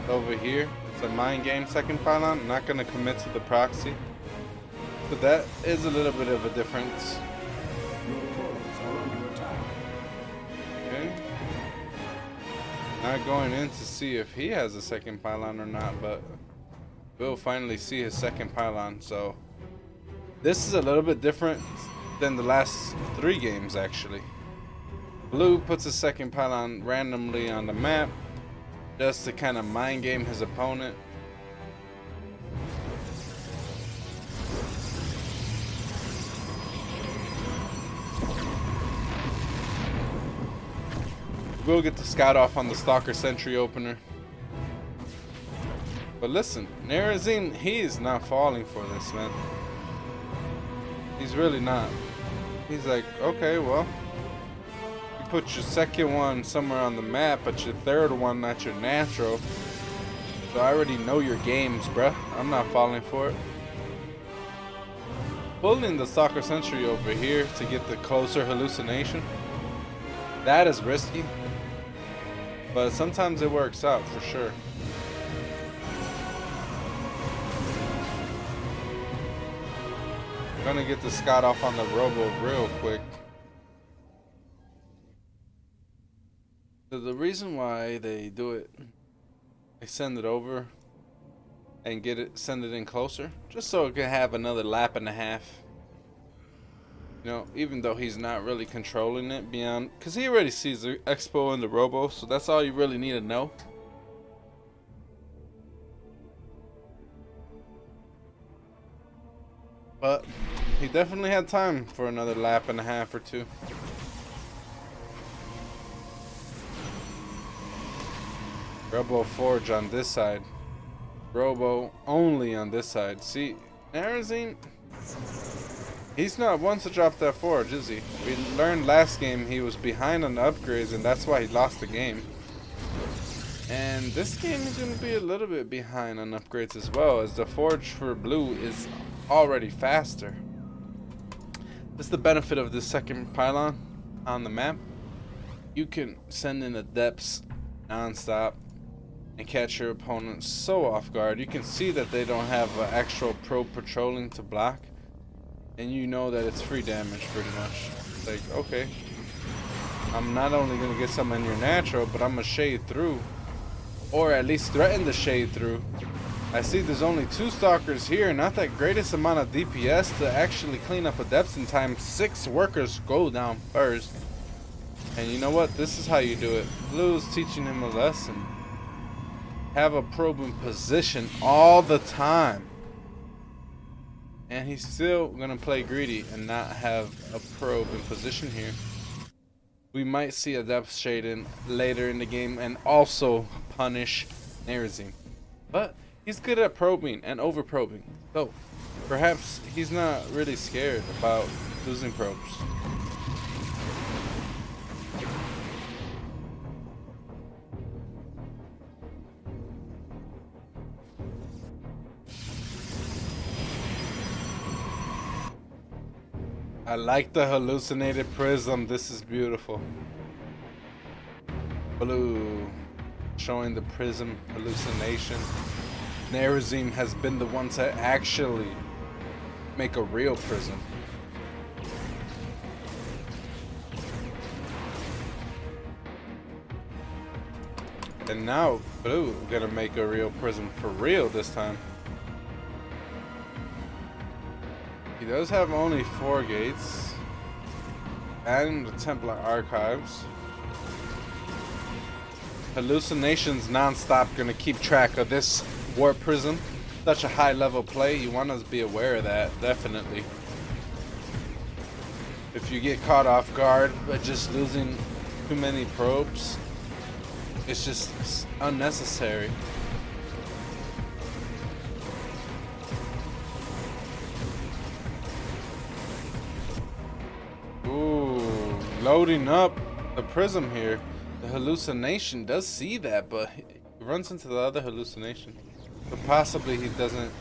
Over here. It's a mind game second pylon. I'm not going to commit to the proxy. But that is a little bit of a difference. Okay. Not going in to see if he has a second pylon or not, but we'll finally see his second pylon, so this is a little bit different than the last 3 games, actually. BluE puts a second pylon randomly on the map just to kind of mind game his opponent. We'll get the scout off on the Stalker Sentry opener. But listen, Nerazim, he is not falling for this, man. He's really not. He's like, okay, well, you put your second one somewhere on the map, but your third one not your natural. So I already know your games, bruh. I'm not falling for it. Pulling the Stalker Sentry over here to get the closer hallucination. That is risky. But sometimes it works out for sure. Gonna get the scout off on the robo real quick. So the reason why they do it, they send it over and send it in closer, just so it can have another lap and a half. You know, even though he's not really controlling it beyond, because he already sees the Expo and the Robo, so that's all you really need to know. But he definitely had time for another lap and a half or two. Robo Forge on this side. Robo only on this side. See, Nerazim, he's not one to drop that Forge, is he? We learned last game he was behind on the upgrades, and that's why he lost the game. And this game is going to be a little bit behind on upgrades as well, as the Forge for BluE is already faster. That's the benefit of the second pylon on the map. You can send in the depths non-stop and catch your opponent so off guard. You can see that they don't have an actual pro patrolling to block, and you know that it's free damage pretty much. It's like, okay, I'm not only gonna get some in your natural, but I'm gonna shade through, or at least threaten to shade through. I see there's only 2 stalkers here, not that greatest amount of DPS to actually clean up a depths in time. 6 workers go down first, and you know what, this is how you do it. BluE's teaching him a lesson. Have a probe in position all the time, and he's still gonna play greedy and not have a probe in position here. We might see a depth shade in later in the game and also punish Nerazim, but he's good at probing and over probing, so perhaps he's not really scared about losing probes. I like the hallucinated prism. This is beautiful. BluE showing the prism hallucination. Nerazim has been the one to actually make a real prism. And now BluE gonna make a real prism for real this time. He does have only 4 gates, adding the Templar Archives. Hallucinations non-stop gonna keep track of this Warp Prism. Such a high level play, you want to be aware of that, definitely. If you get caught off guard by just losing too many probes, it's just unnecessary. Loading up the prism here. The hallucination does see that, but he runs into the other hallucination. But possibly he doesn't.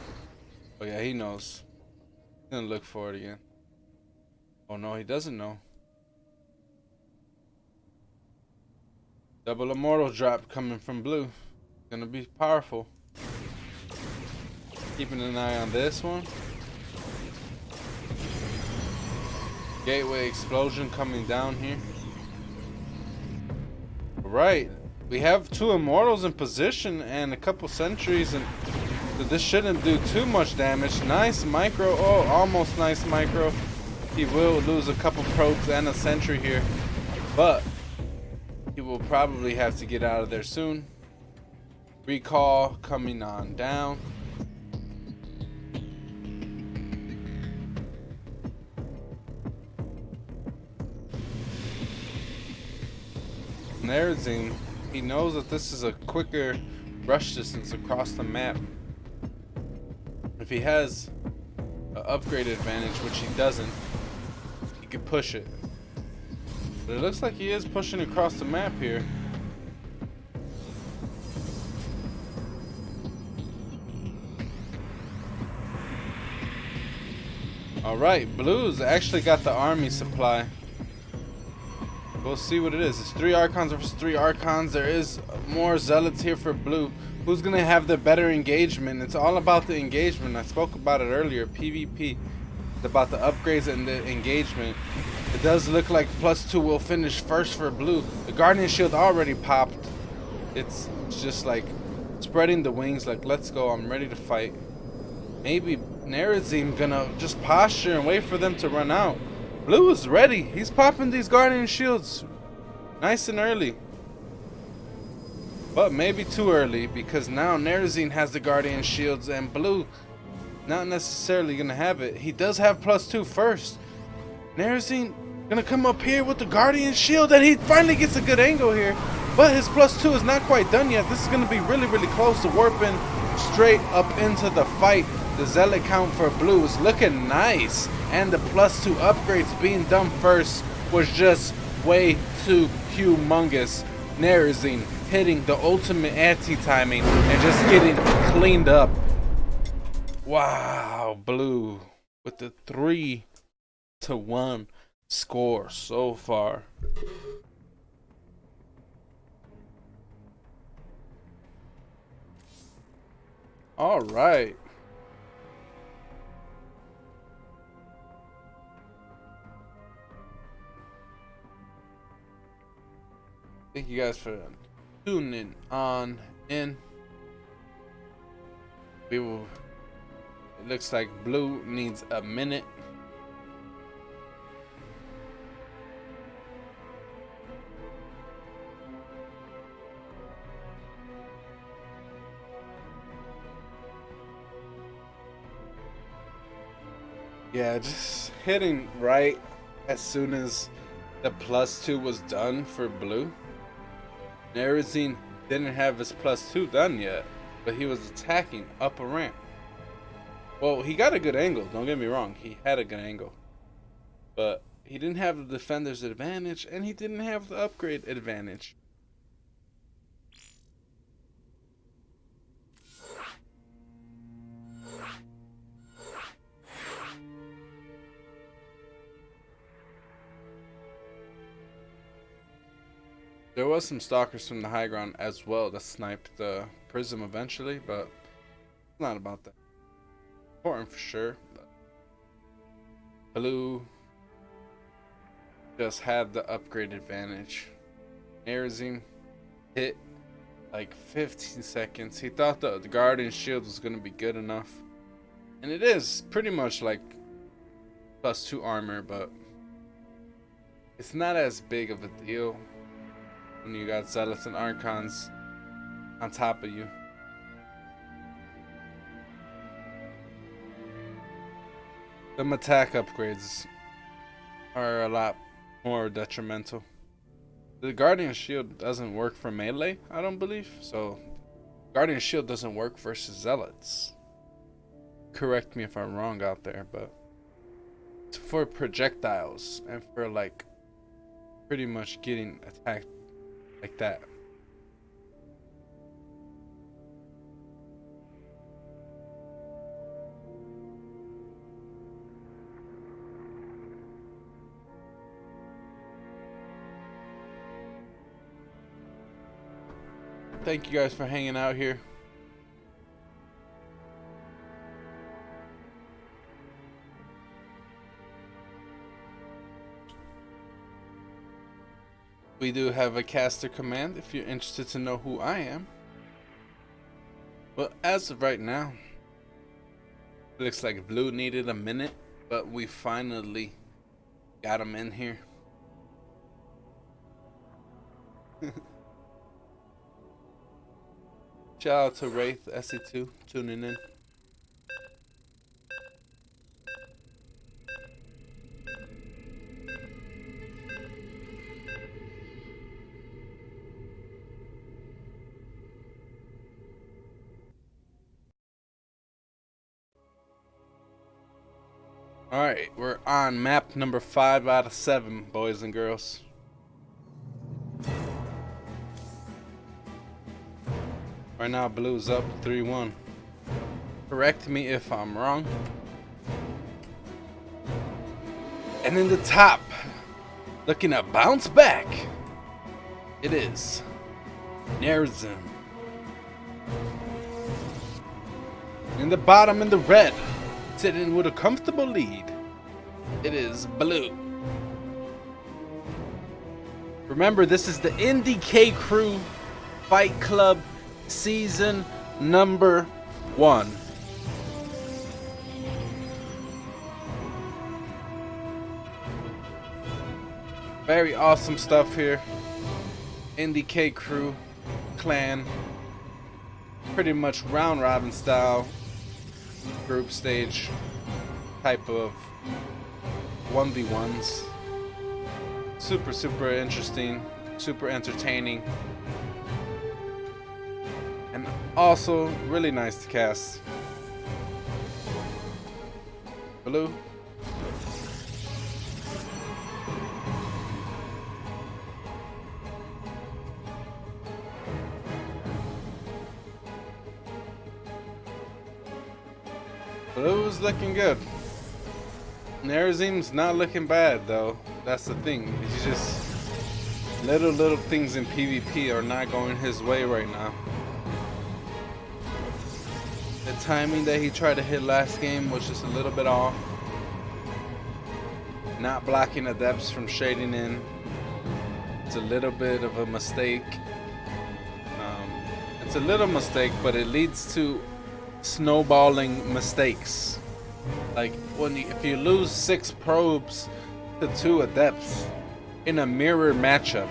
Oh yeah, he knows. He's gonna look for it again. Oh no, he doesn't know. Double immortal drop coming from BluE. Gonna be powerful. Keeping an eye on this one. Gateway explosion coming down here. Right, we have 2 immortals in position and a couple sentries, and this shouldn't do too much damage. Nice micro. Oh, almost nice micro. He will lose a couple probes and a sentry here, but he will probably have to get out of there soon. Recall coming on down. Nerazim, he knows that this is a quicker rush distance across the map. If he has an upgrade advantage, which he doesn't, he could push it. But it looks like he is pushing across the map here. Alright, BluE's actually got the army supply. We'll see what it is. It's 3 Archons versus 3 Archons. There is more Zealots here for BluE. Who's going to have the better engagement? It's all about the engagement. I spoke about it earlier. PvP. It's about the upgrades and the engagement. It does look like +2 will finish first for BluE. The Guardian Shield already popped. It's just like spreading the wings like, let's go, I'm ready to fight. Maybe Nerazim gonna just posture and wait for them to run out. BluE is ready. He's popping these Guardian Shields nice and early. But maybe too early, because now Nerazim has the Guardian Shields and BluE not necessarily gonna have it. He does have +2 first. Nerazim gonna come up here with the Guardian Shield, and he finally gets a good angle here. But his +2 is not quite done yet. This is gonna be really, really close to warping straight up into the fight. The Zealot count for BluE is looking nice, and the +2 upgrades being done first was just way too humongous. Nerazim hitting the ultimate anti-timing and just getting cleaned up. Wow, BluE with the 3-1 score so far. All right. Thank you guys for tuning on in. We will. It looks like BluE needs a minute. Yeah, just hitting right as soon as the +2 was done for BluE. Nerazim didn't have his +2 done yet, but he was attacking up a ramp. Well, he got a good angle, don't get me wrong. He had a good angle. But he didn't have the defender's advantage, and he didn't have the upgrade advantage. There was some stalkers from the high ground as well that sniped the prism eventually, but it's not about that. Important for sure. But BluE just had the upgrade advantage. Nerazim hit like 15 seconds. He thought the Guardian Shield was going to be good enough. And it is pretty much like +2 armor, but it's not as big of a deal when you got Zealots and Archons on top of you. Them attack upgrades are a lot more detrimental. The Guardian Shield doesn't work for melee, I don't believe. So Guardian Shield doesn't work versus Zealots. Correct me if I'm wrong out there, but it's for projectiles and for like pretty much getting attacked like that. Thank you guys for hanging out here. We do have a caster command if you're interested to know who I am. Well, as of right now, it looks like BluE needed a minute, but we finally got him in here. Shout out to Wraith SE2 tuning in. Alright, we're on map number 5 out of 7, boys and girls. Right now, BluE's up 3-1. Correct me if I'm wrong. And in the top, looking to bounce back, it is Nerazim. In the bottom, in the red, sitting with a comfortable lead, it is BluE. Remember, this is the IndyK Crew Fight Club season number 1. Very awesome stuff here. IndyK crew, clan, pretty much round robin style, group stage type of 1v1s. Super interesting, super entertaining, and also really nice to cast. BluE. BluE's looking good. Nerazim's not looking bad though. That's the thing. He's just little things in PvP are not going his way right now. The timing that he tried to hit last game was just a little bit off. Not blocking adepts from shading in. It's a little bit of a mistake. It's a little mistake, but it leads to snowballing mistakes. Like if you lose 6 probes to 2 adepts in a mirror matchup,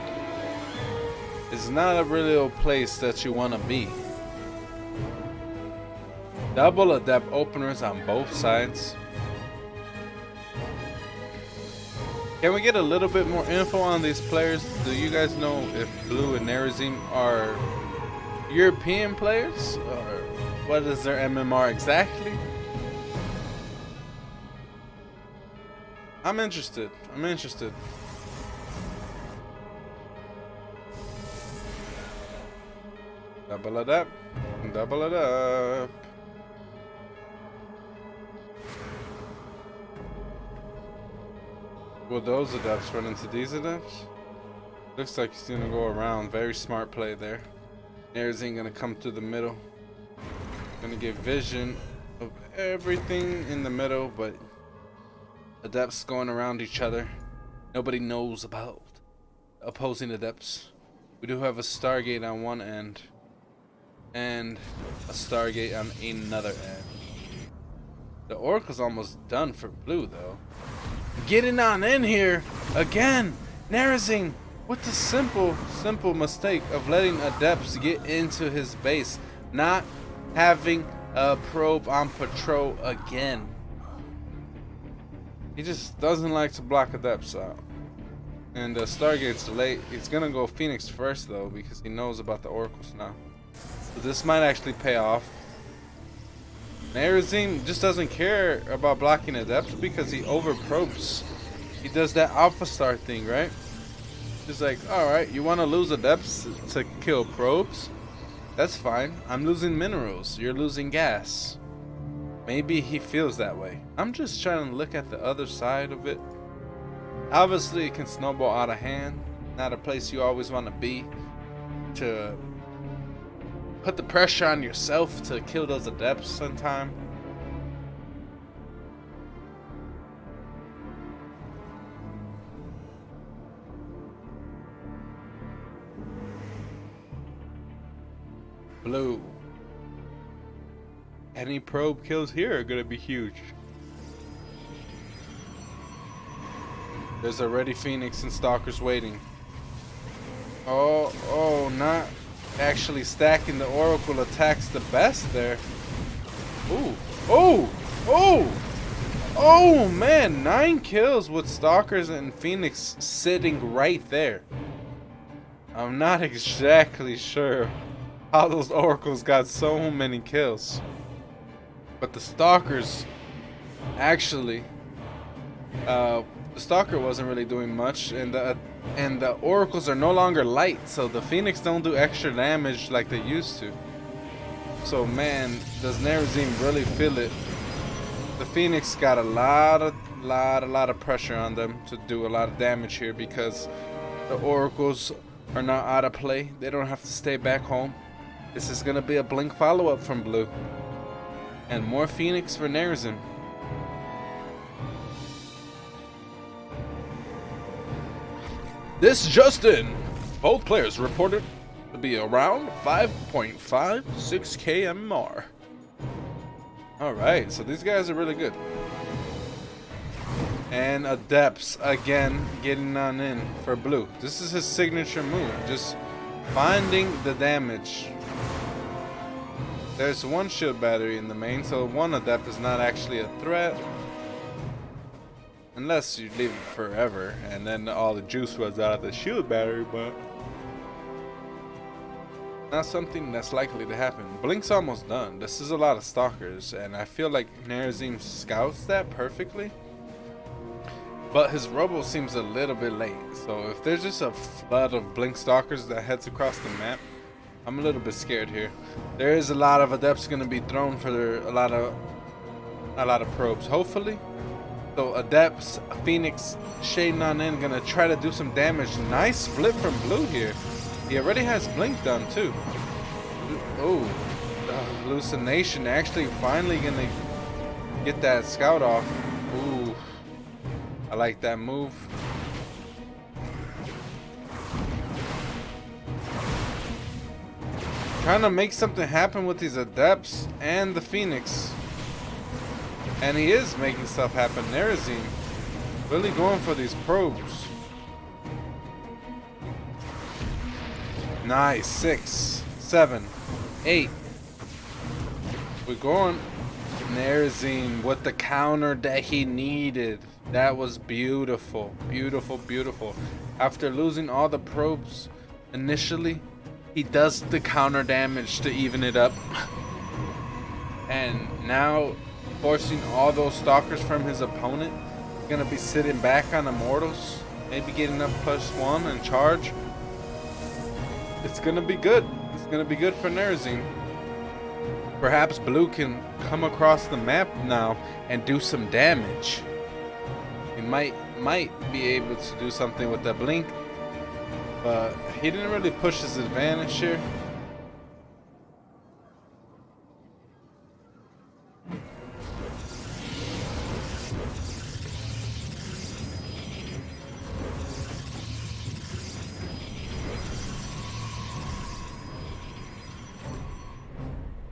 it's not a real place that you want to be. Double adept openers on both sides. Can we get a little bit more info on these players? Do you guys know if BluE and Nerazim are European players, or what is their MMR exactly? I'm interested. Double it up. Double it up. Will those adepts run into these adepts? Looks like he's gonna go around. Very smart play there. Nerazim gonna come to the middle. Gonna get vision of everything in the middle, but adepts going around each other. Nobody knows about opposing adepts. We do have a Stargate on one end and a Stargate on another end. The Oracle's almost done for BluE though. Getting on in here again. Nerazim with the simple mistake of letting adepts get into his base, not having a probe on patrol again. He just doesn't like to block adepts out. And the Stargate's late. He's gonna go Phoenix first though, because he knows about the Oracles now. So this might actually pay off. Nerazim just doesn't care about blocking adepts because he overprobes. He does that Alpha Star thing, right? He's like, alright, you wanna lose adepts to kill probes? That's fine. I'm losing minerals. You're losing gas. Maybe he feels that way. I'm just trying to look at the other side of it. Obviously, it can snowball out of hand. Not a place you always want to be. To put the pressure on yourself to kill those adepts sometime. BluE. Any probe kills here are gonna be huge. There's already Phoenix and Stalkers waiting. Oh, not actually stacking the Oracle attacks the best there. Oh man, 9 kills with Stalkers and Phoenix sitting right there. I'm not exactly sure how those Oracles got so many kills. But the Stalkers actually, the Stalker wasn't really doing much, and the Oracles are no longer light, so the Phoenix don't do extra damage like they used to. So man, does Nerazim really feel it? The Phoenix got a lot of pressure on them to do a lot of damage here because the Oracles are now out of play. They don't have to stay back home. This is gonna be a blink follow-up from BluE. And more Phoenix for Nerazim. This just in. Both players reported to be around 5.56k MMR. Alright, so these guys are really good. And Adepts again getting on in for blue. This is his signature move, just finding the damage. There's one shield battery in the main, so one Adept is not actually a threat. Unless you leave it forever and then all the juice runs out of the shield battery, but not something that's likely to happen. Blink's almost done. This is a lot of stalkers, and I feel like Nerazim scouts that perfectly. But his robo seems a little bit late, so if there's just a flood of blink stalkers that heads across the map, I'm a little bit scared here. There is a lot of adepts going to be thrown for a lot of probes, hopefully. So adepts, Phoenix, shading on in, gonna try to do some damage. Nice split from blue here. He already has blink done too. Oh, hallucination actually finally gonna get that scout off. Ooh. I like that move. Trying to make something happen with these adepts and the Phoenix. And he is making stuff happen. Nerazim really going for these probes. Nice. 6, 7, 8. We're going. Nerazim with the counter that he needed. That was beautiful, beautiful, beautiful. After losing all the probes initially, he does the counter damage to even it up. And now, forcing all those stalkers from his opponent, gonna be sitting back on Immortals, maybe getting up +1 and charge. It's gonna be good. It's gonna be good for Nerazim. Perhaps blue can come across the map now and do some damage. He might be able to do something with that blink, but he didn't really push his advantage here.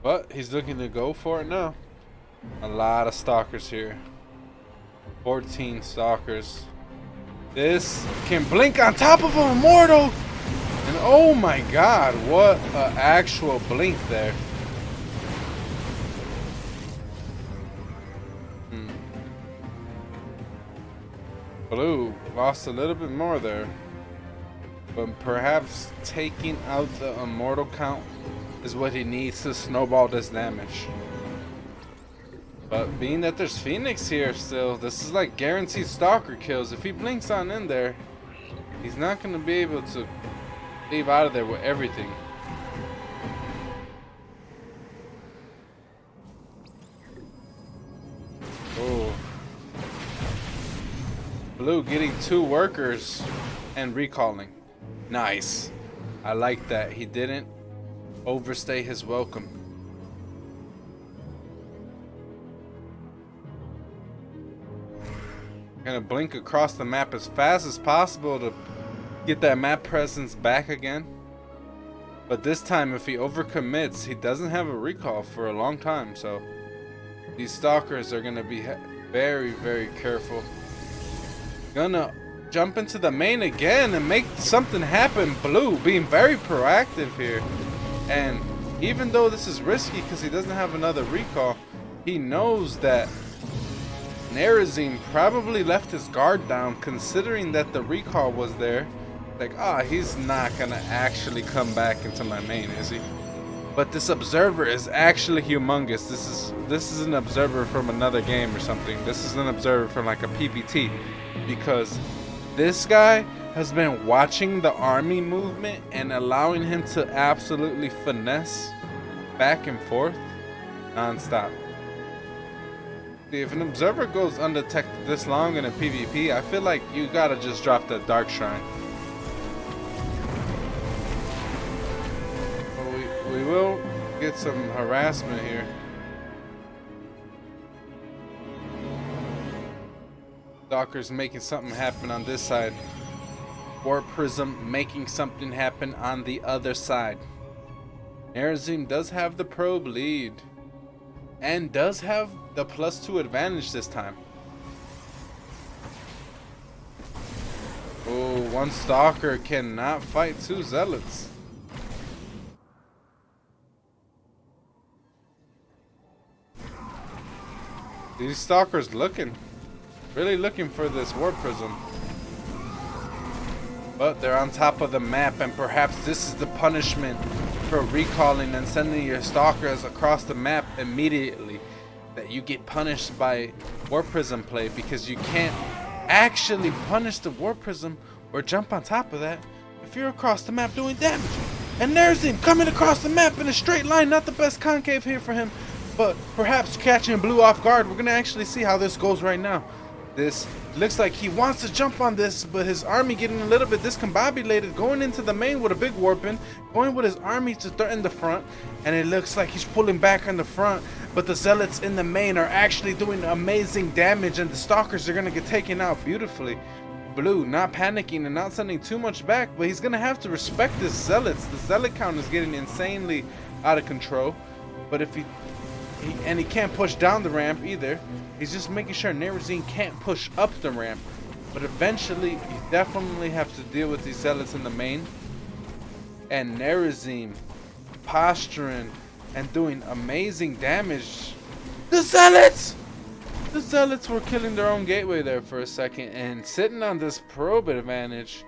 But he's looking to go for it now. A lot of stalkers here. 14 stalkers. This can blink on top of an Immortal. And oh my god, what an actual blink there. Blue lost a little bit more there. But perhaps taking out the Immortal count is what he needs to snowball this damage. But being that there's Phoenix here still, this is like guaranteed stalker kills. If he blinks on in there, he's not going to be able to leave out of there with everything. Oh. Blue getting 2 workers and recalling. Nice. I like that. He didn't overstay his welcome. Gonna blink across the map as fast as possible to get that map presence back again. But this time, if he overcommits, he doesn't have a recall for a long time. So these stalkers are gonna be very, very careful. Gonna jump into the main again and make something happen. Blue being very proactive here. And even though this is risky because he doesn't have another recall, he knows that Nerazim probably left his guard down, considering that the recall was there. Like, he's not gonna actually come back into my main, is he? But this observer is actually humongous. This is an observer from another game or something. This is an observer from like a PvT, because this guy has been watching the army movement and allowing him to absolutely finesse back and forth non-stop. If an observer goes undetected this long in a PvP, I feel like you gotta just drop the Dark Shrine. Well, we will get some harassment here. Stalker's making something happen on this side. War Prism making something happen on the other side. Nerazim does have the probe lead. And does have the +2 advantage this time. Oh, one stalker cannot fight two zealots. These stalkers really looking for this warp prism. But they're on top of the map, and perhaps this is the punishment for recalling and sending your stalkers across the map immediately. That you get punished by warp prism play, because you can't actually punish the warp prism or jump on top of that if you're across the map doing damage. And Nerazim coming across the map in a straight line, not the best concave here for him, but perhaps catching BluE off guard. We're gonna actually see how this goes right now. This looks like he wants to jump on this, but his army getting a little bit discombobulated, going into the main with a big warping, going with his army to threaten the front, and it looks like he's pulling back on the front, but the zealots in the main are actually doing amazing damage, and the stalkers are gonna get taken out beautifully. BluE not panicking and not sending too much back, but he's gonna have to respect this zealots. The zealot count is getting insanely out of control, but if he can't push down the ramp either. He's just making sure Nerazim can't push up the ramp. But eventually, you definitely have to deal with these zealots in the main. And Nerazim posturing and doing amazing damage. The zealots! The zealots were killing their own gateway there for a second and sitting on this probe advantage.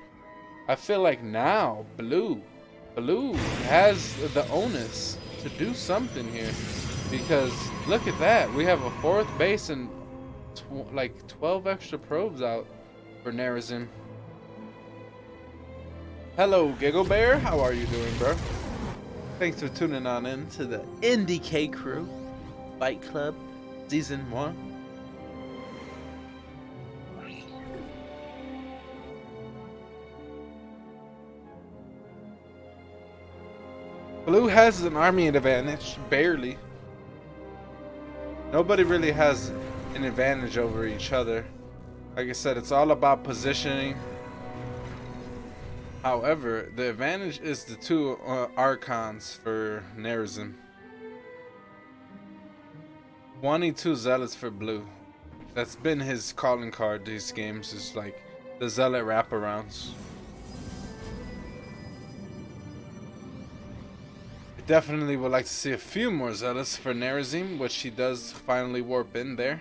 I feel like now BluE has the onus to do something here. Because look at that, we have a 4th base and like 12 extra probes out for Nerazim. Hello, Giggle Bear, how are you doing, bro? Thanks for tuning on in to the IndyK crew, Fight Club, Season 1. BluE has an army advantage, barely. Nobody really has an advantage over each other. Like I said, it's all about positioning. However, the advantage is the 2 Archons for Nerazim. 22 Zealots for BluE. That's been his calling card these games, is like the Zealot wraparounds. Definitely would like to see a few more zealots for Nerazim, which he does finally warp in there.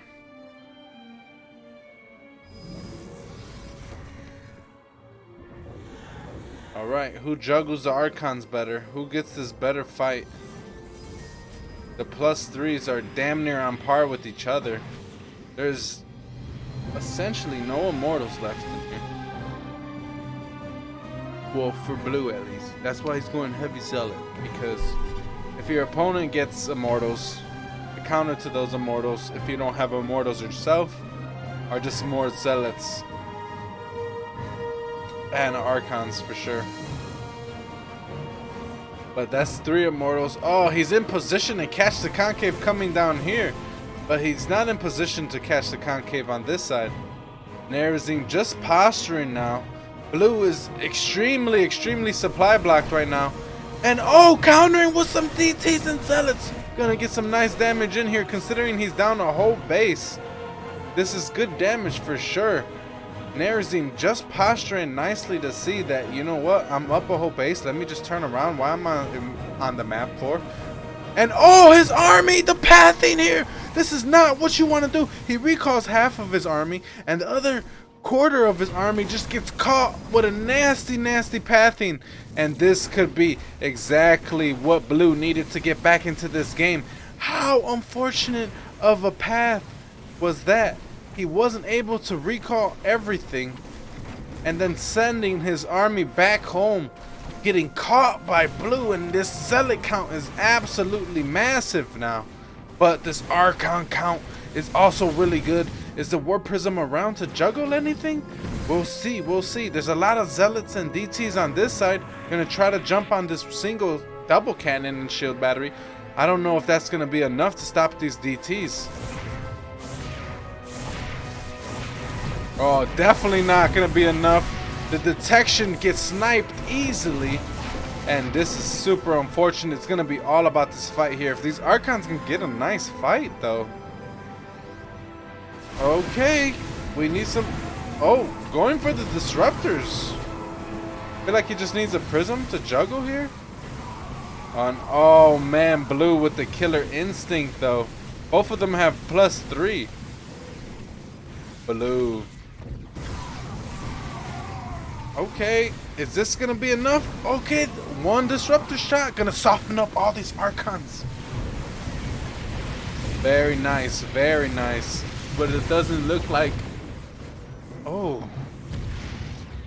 Alright, who juggles the Archons better? Who gets this better fight? The +3s are damn near on par with each other. There's essentially no immortals left in here. Well, for BluE at least. That's why he's going heavy zealot, because if your opponent gets immortals, the counter to those immortals, if you don't have immortals yourself, are just more zealots and Archons for sure. But that's 3 immortals. Oh, he's in position to catch the concave coming down here, but he's not in position to catch the concave on this side. Nerazim just posturing now. BluE is extremely supply blocked right now. And oh, countering with some DTs and zealots. Gonna get some nice damage in here considering he's down a whole base. This is good damage for sure. Nerazim just posturing nicely to see that, you know what, I'm up a whole base. Let me just turn around. Why am I on the map for? And oh, his army, the pathing here. This is not what you want to do. He recalls half of his army and the other quarter of his army just gets caught with a nasty pathing, and this could be exactly what BluE needed to get back into this game. How unfortunate of a path was that? He wasn't able to recall everything, and then sending his army back home, getting caught by BluE, and this zealot count is absolutely massive now. But this Archon count is also really good. Is the warp prism around to juggle anything? We'll see, we'll see. There's a lot of zealots and DTs on this side. Gonna try to jump on this single double cannon and shield battery. I don't know if that's gonna be enough to stop these DTs. Oh, definitely not gonna be enough. The detection gets sniped easily, and this is super unfortunate. It's gonna be all about this fight here. If these Archons can get a nice fight though. Okay, we need some Oh, going for the disruptors. I feel like he just needs a prism to juggle here. Oh man, BluE with the killer instinct though. Both of them have +3. BluE. Okay, is this gonna be enough? Okay, one disruptor shot gonna soften up all these Archons. Very nice, very nice. But it doesn't look like... Oh.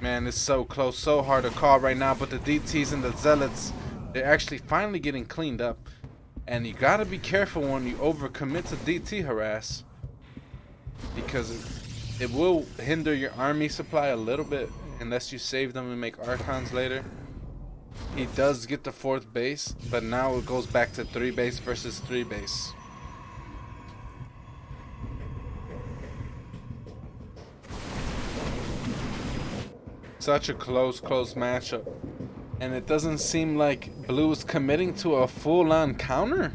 Man, it's so close, so hard to call right now. But the DTs and the Zealots, they're actually finally getting cleaned up. And you gotta be careful when you overcommit to DT harass. Because it will hinder your army supply a little bit. Unless you save them and make Archons later. He does get the 4th base. But now it goes back to 3 base versus 3 base. Such a close matchup. And it doesn't seem like BluE is committing to a full-on counter.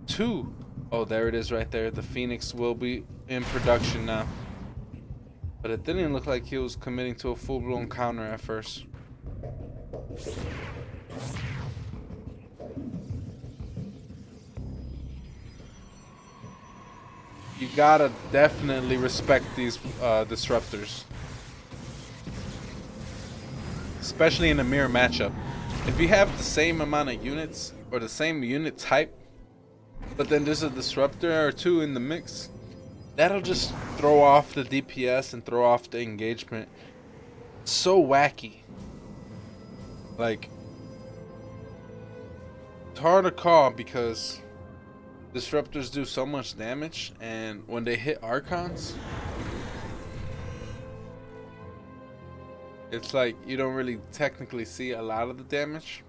2. Oh, there it is right there. The Phoenix will be in production now. But it didn't look like he was committing to a full-blown counter at first. You gotta definitely respect these disruptors. Especially in a mirror matchup. If you have the same amount of units or the same unit type, but then there's a disruptor or 2 in the mix, that'll just throw off the DPS and throw off the engagement. So wacky. Like, it's hard to call because disruptors do so much damage, and when they hit Archons, it's like you don't really technically see a lot of the damage.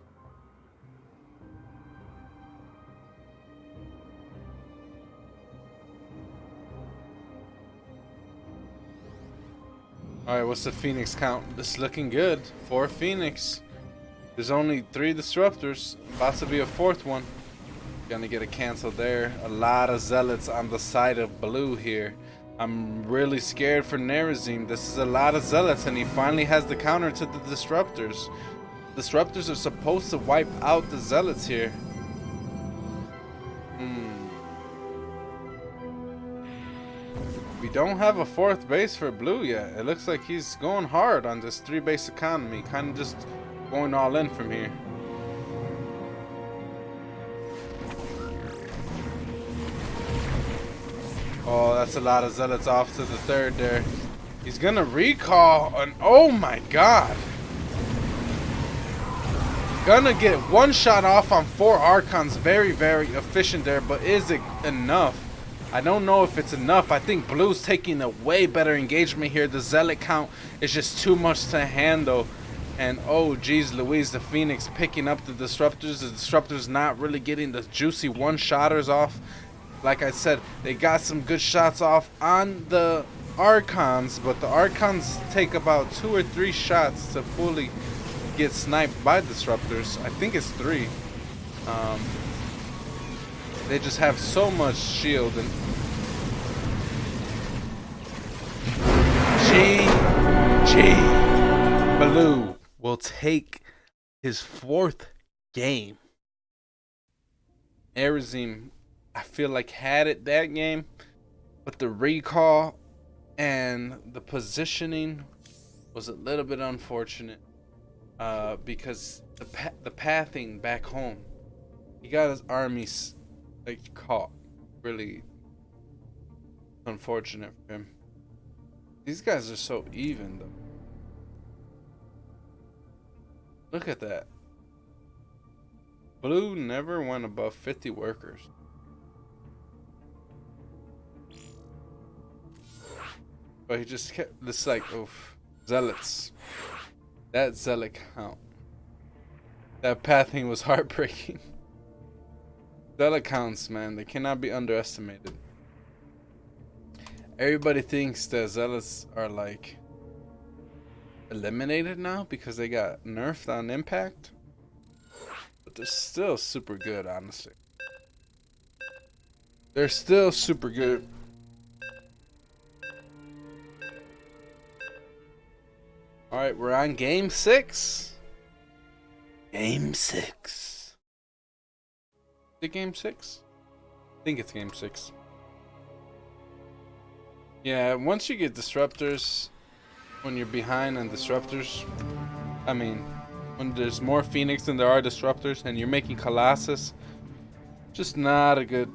Alright, what's the Phoenix count? It's looking good. 4 Phoenix. There's only 3 disruptors. About to be a 4th one. Gonna get a cancel there. A lot of Zealots on the side of BluE here. I'm really scared for Nerazim. This is a lot of Zealots, and he finally has the counter to the disruptors. Disruptors are supposed to wipe out the Zealots here. We don't have a 4th base for BluE yet. It looks like he's going hard on this 3 base economy. Kind of just going all in from here. Oh, that's a lot of Zealots off to the 3rd there. He's gonna recall an... Oh my god. Gonna get 1 shot off on 4 Archons. Very, very efficient there. But is it enough? I don't know if it's enough. I think BluE's taking a way better engagement here. The Zealot count is just too much to handle. And oh geez Louise, the Phoenix picking up the disruptors. The disruptors not really getting the juicy 1-shotters off. Like I said, they got some good shots off on the Archons, but the Archons take about 2 or 3 shots to fully get sniped by disruptors. I think it's 3. They just have so much shield. And BluE will take his 4th game. Nerazim, I feel like, had it that game, but the recall and the positioning was a little bit unfortunate because the pathing back home, he got his armies like caught. Really unfortunate for him. These guys are so even though. Look at that. BluE never went above 50 workers. But he just kept this like, oof, Zealots. That Zealot count. That pathing was heartbreaking. Zealot counts, man, they cannot be underestimated. Everybody thinks that Zealots are like eliminated now because they got nerfed on impact. But they're still super good, honestly. They're still super good. All right, we're on game 6. Game 6. Is it game 6? I think it's game 6. Yeah, once you get disruptors, when you're behind on disruptors, I mean, when there's more Phoenix than there are disruptors and you're making Colossus, just not a good.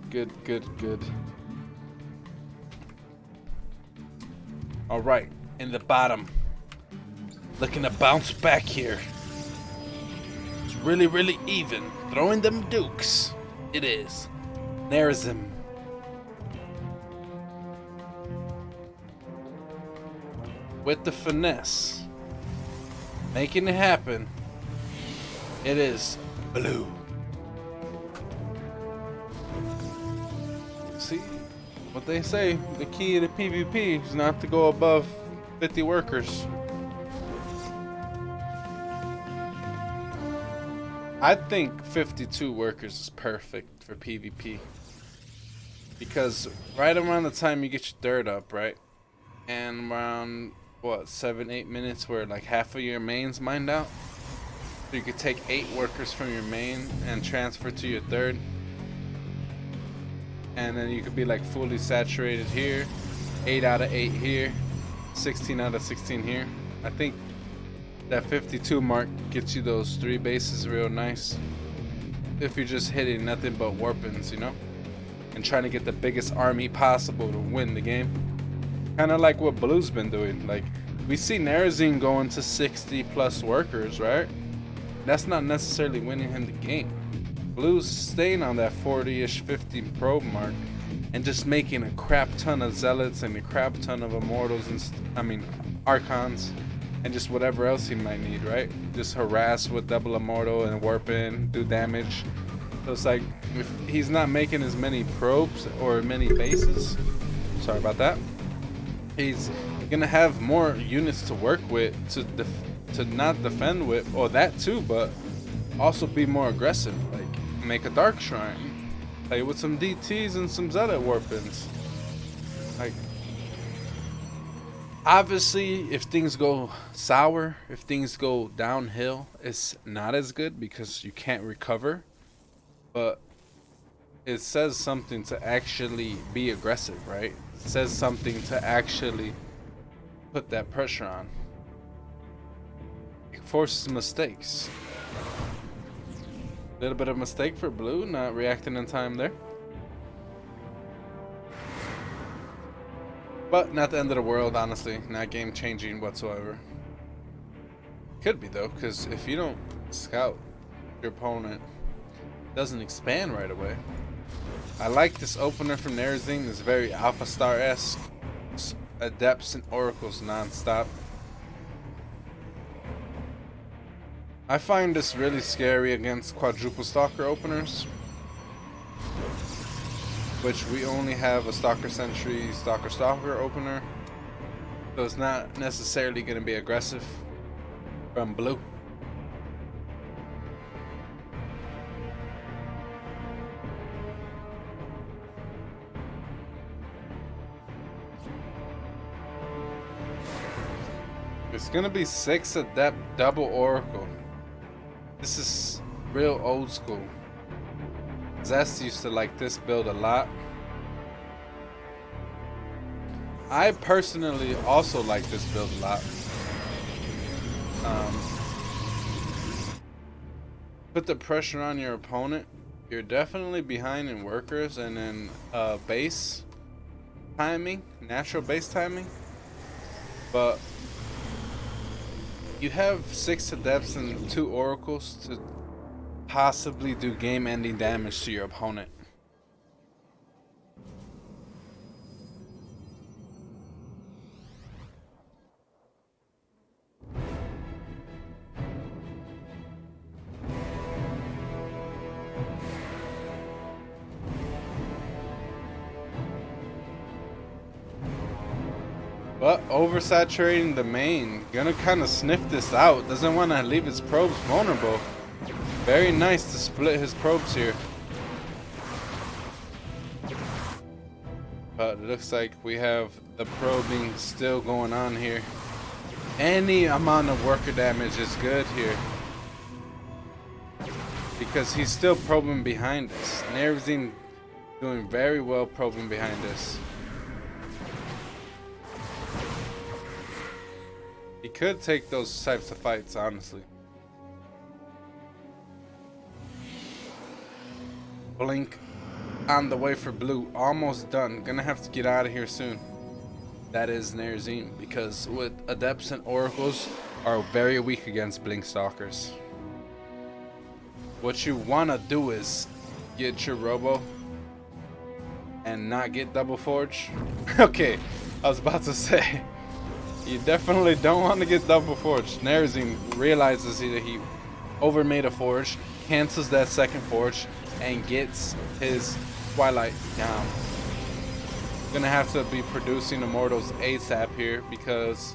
All right, in the bottom, looking to bounce back here. It's really even. Throwing them dukes. It is. Nerazim. With the finesse. Making it happen. It is BluE. See what they say, the key to PvP is not to go above 50 workers. I think 52 workers is perfect for PvP. Because right around the time you get your dirt up, right? And around, what, 7-8 minutes where like half of your main's mined out? So you could take 8 workers from your main and transfer to your third. And then you could be like fully saturated here. 8 out of 8 here. 16 out of 16 here. I think that 52 mark gets you those 3 bases real nice. If you're just hitting nothing but warpins, you know? And trying to get the biggest army possible to win the game. Kind of like what BluE's been doing. Like, we see Nerazim going to 60 plus workers, right? That's not necessarily winning him the game. BluE's staying on that 40-ish, 50 probe mark and just making a crap ton of zealots and a crap ton of immortals and archons and just whatever else he might need, right? Just harass with double immortal and warp in, do damage. So it's like if he's not making as many probes or many bases, sorry about that, he's gonna have more units to work with to not defend with, or that too, but also be more aggressive. Like make a dark shrine, play with some DTs and some zealot warpins. Like obviously, if things go sour, if things go downhill, it's not as good because you can't recover. But it says something to actually be aggressive, right? It says something to actually put that pressure on. It forces mistakes. A little bit of mistake for BluE, not reacting in time there. But not the end of the world, honestly. Not game changing whatsoever. Could be though, because if you don't scout your opponent, it doesn't expand right away. I like this opener from Nerazim. It's very Alpha Star-esque. Adepts and Oracles non-stop. I find this really scary against quadruple stalker openers, which we only have a Stalker Sentry, Stalker opener, so it's not necessarily going to be aggressive from BluE. It's going to be 6 Adept double Oracle. This is real old school. Zest used to like this build a lot. I personally also like this build a lot. Put the pressure on your opponent. You're definitely behind in workers and in base timing, natural base timing. But you have 6 Adepts and 2 Oracles to possibly do game-ending damage to your opponent. But oversaturating the main, gonna kind of sniff this out. Doesn't want to leave his probes vulnerable. Very nice to split his probes here. But it looks like we have the probing still going on here. Any amount of worker damage is good here. Because he's still probing behind us. Nerazim doing very well probing behind us. He could take those types of fights, honestly. Blink on the way for BluE. Almost done. Gonna have to get out of here soon. That is Nerazim, because with Adepts and Oracles are very weak against Blink Stalkers. What you wanna do is get your Robo and not get Double Forge. Okay, I was about to say, you definitely don't want to get Double Forge. Nerazim realizes that he overmade a Forge, cancels that second Forge, and gets his Twilight down. Gonna have to be producing Immortals ASAP here because,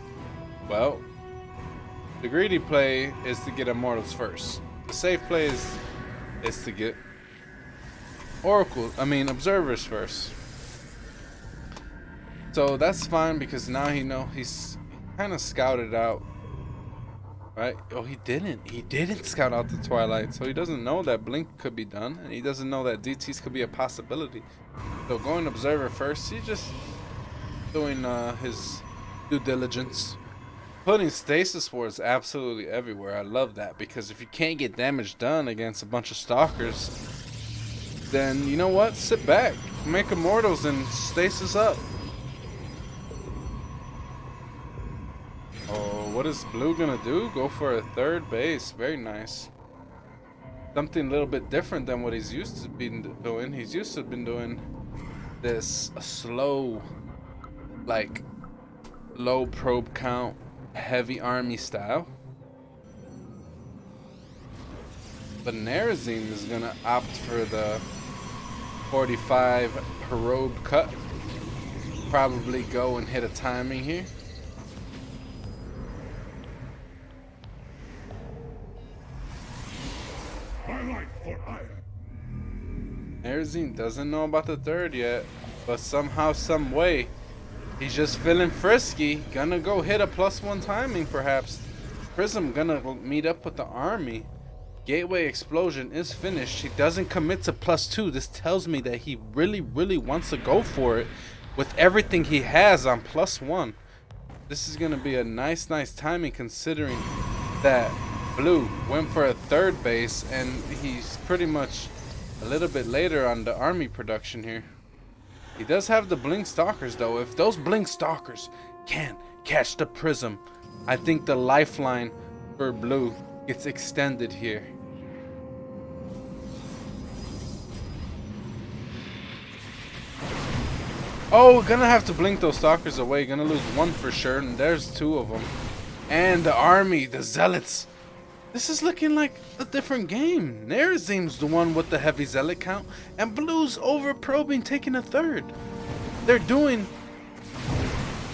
well, the greedy play is to get Immortals first. The safe play is to get Observers first. So that's fine because now he's kind of scouted out, right? Oh, he didn't scout out the Twilight, so he doesn't know that Blink could be done, and he doesn't know that DTs could be a possibility. So going Observer first, he's just doing his due diligence. Putting Stasis Wards absolutely everywhere. I love that, because if you can't get damage done against a bunch of Stalkers, then you know what? Sit back, make Immortals, and Stasis up. Oh, what is BluE gonna do? Go for a third base. Very nice. Something a little bit different than what he's used to been doing. He's used to been doing this slow, like low probe count, heavy army style. But Nerazim is gonna opt for the 45 probe cut. Probably go and hit a timing here. Nerazim doesn't know about the third yet, but somehow, some way, he's just feeling frisky. Gonna go hit a +1 timing, perhaps. Prism gonna meet up with the army. Gateway Explosion is finished. He doesn't commit to +2. This tells me that he really, really wants to go for it with everything he has on +1. This is gonna be a nice timing, considering that BluE went for a third base and he's pretty much a little bit later on the army production here. He does have the Blink Stalkers though. If those Blink Stalkers can catch the Prism, I think the lifeline for BluE gets extended here. Oh, gonna have to blink those Stalkers away. Gonna lose one for sure, and there's two of them. And the army, the Zealots. This is looking like a different game. Nerazim's the one with the heavy Zealot count, and BluE's over probing, taking a third. They're doing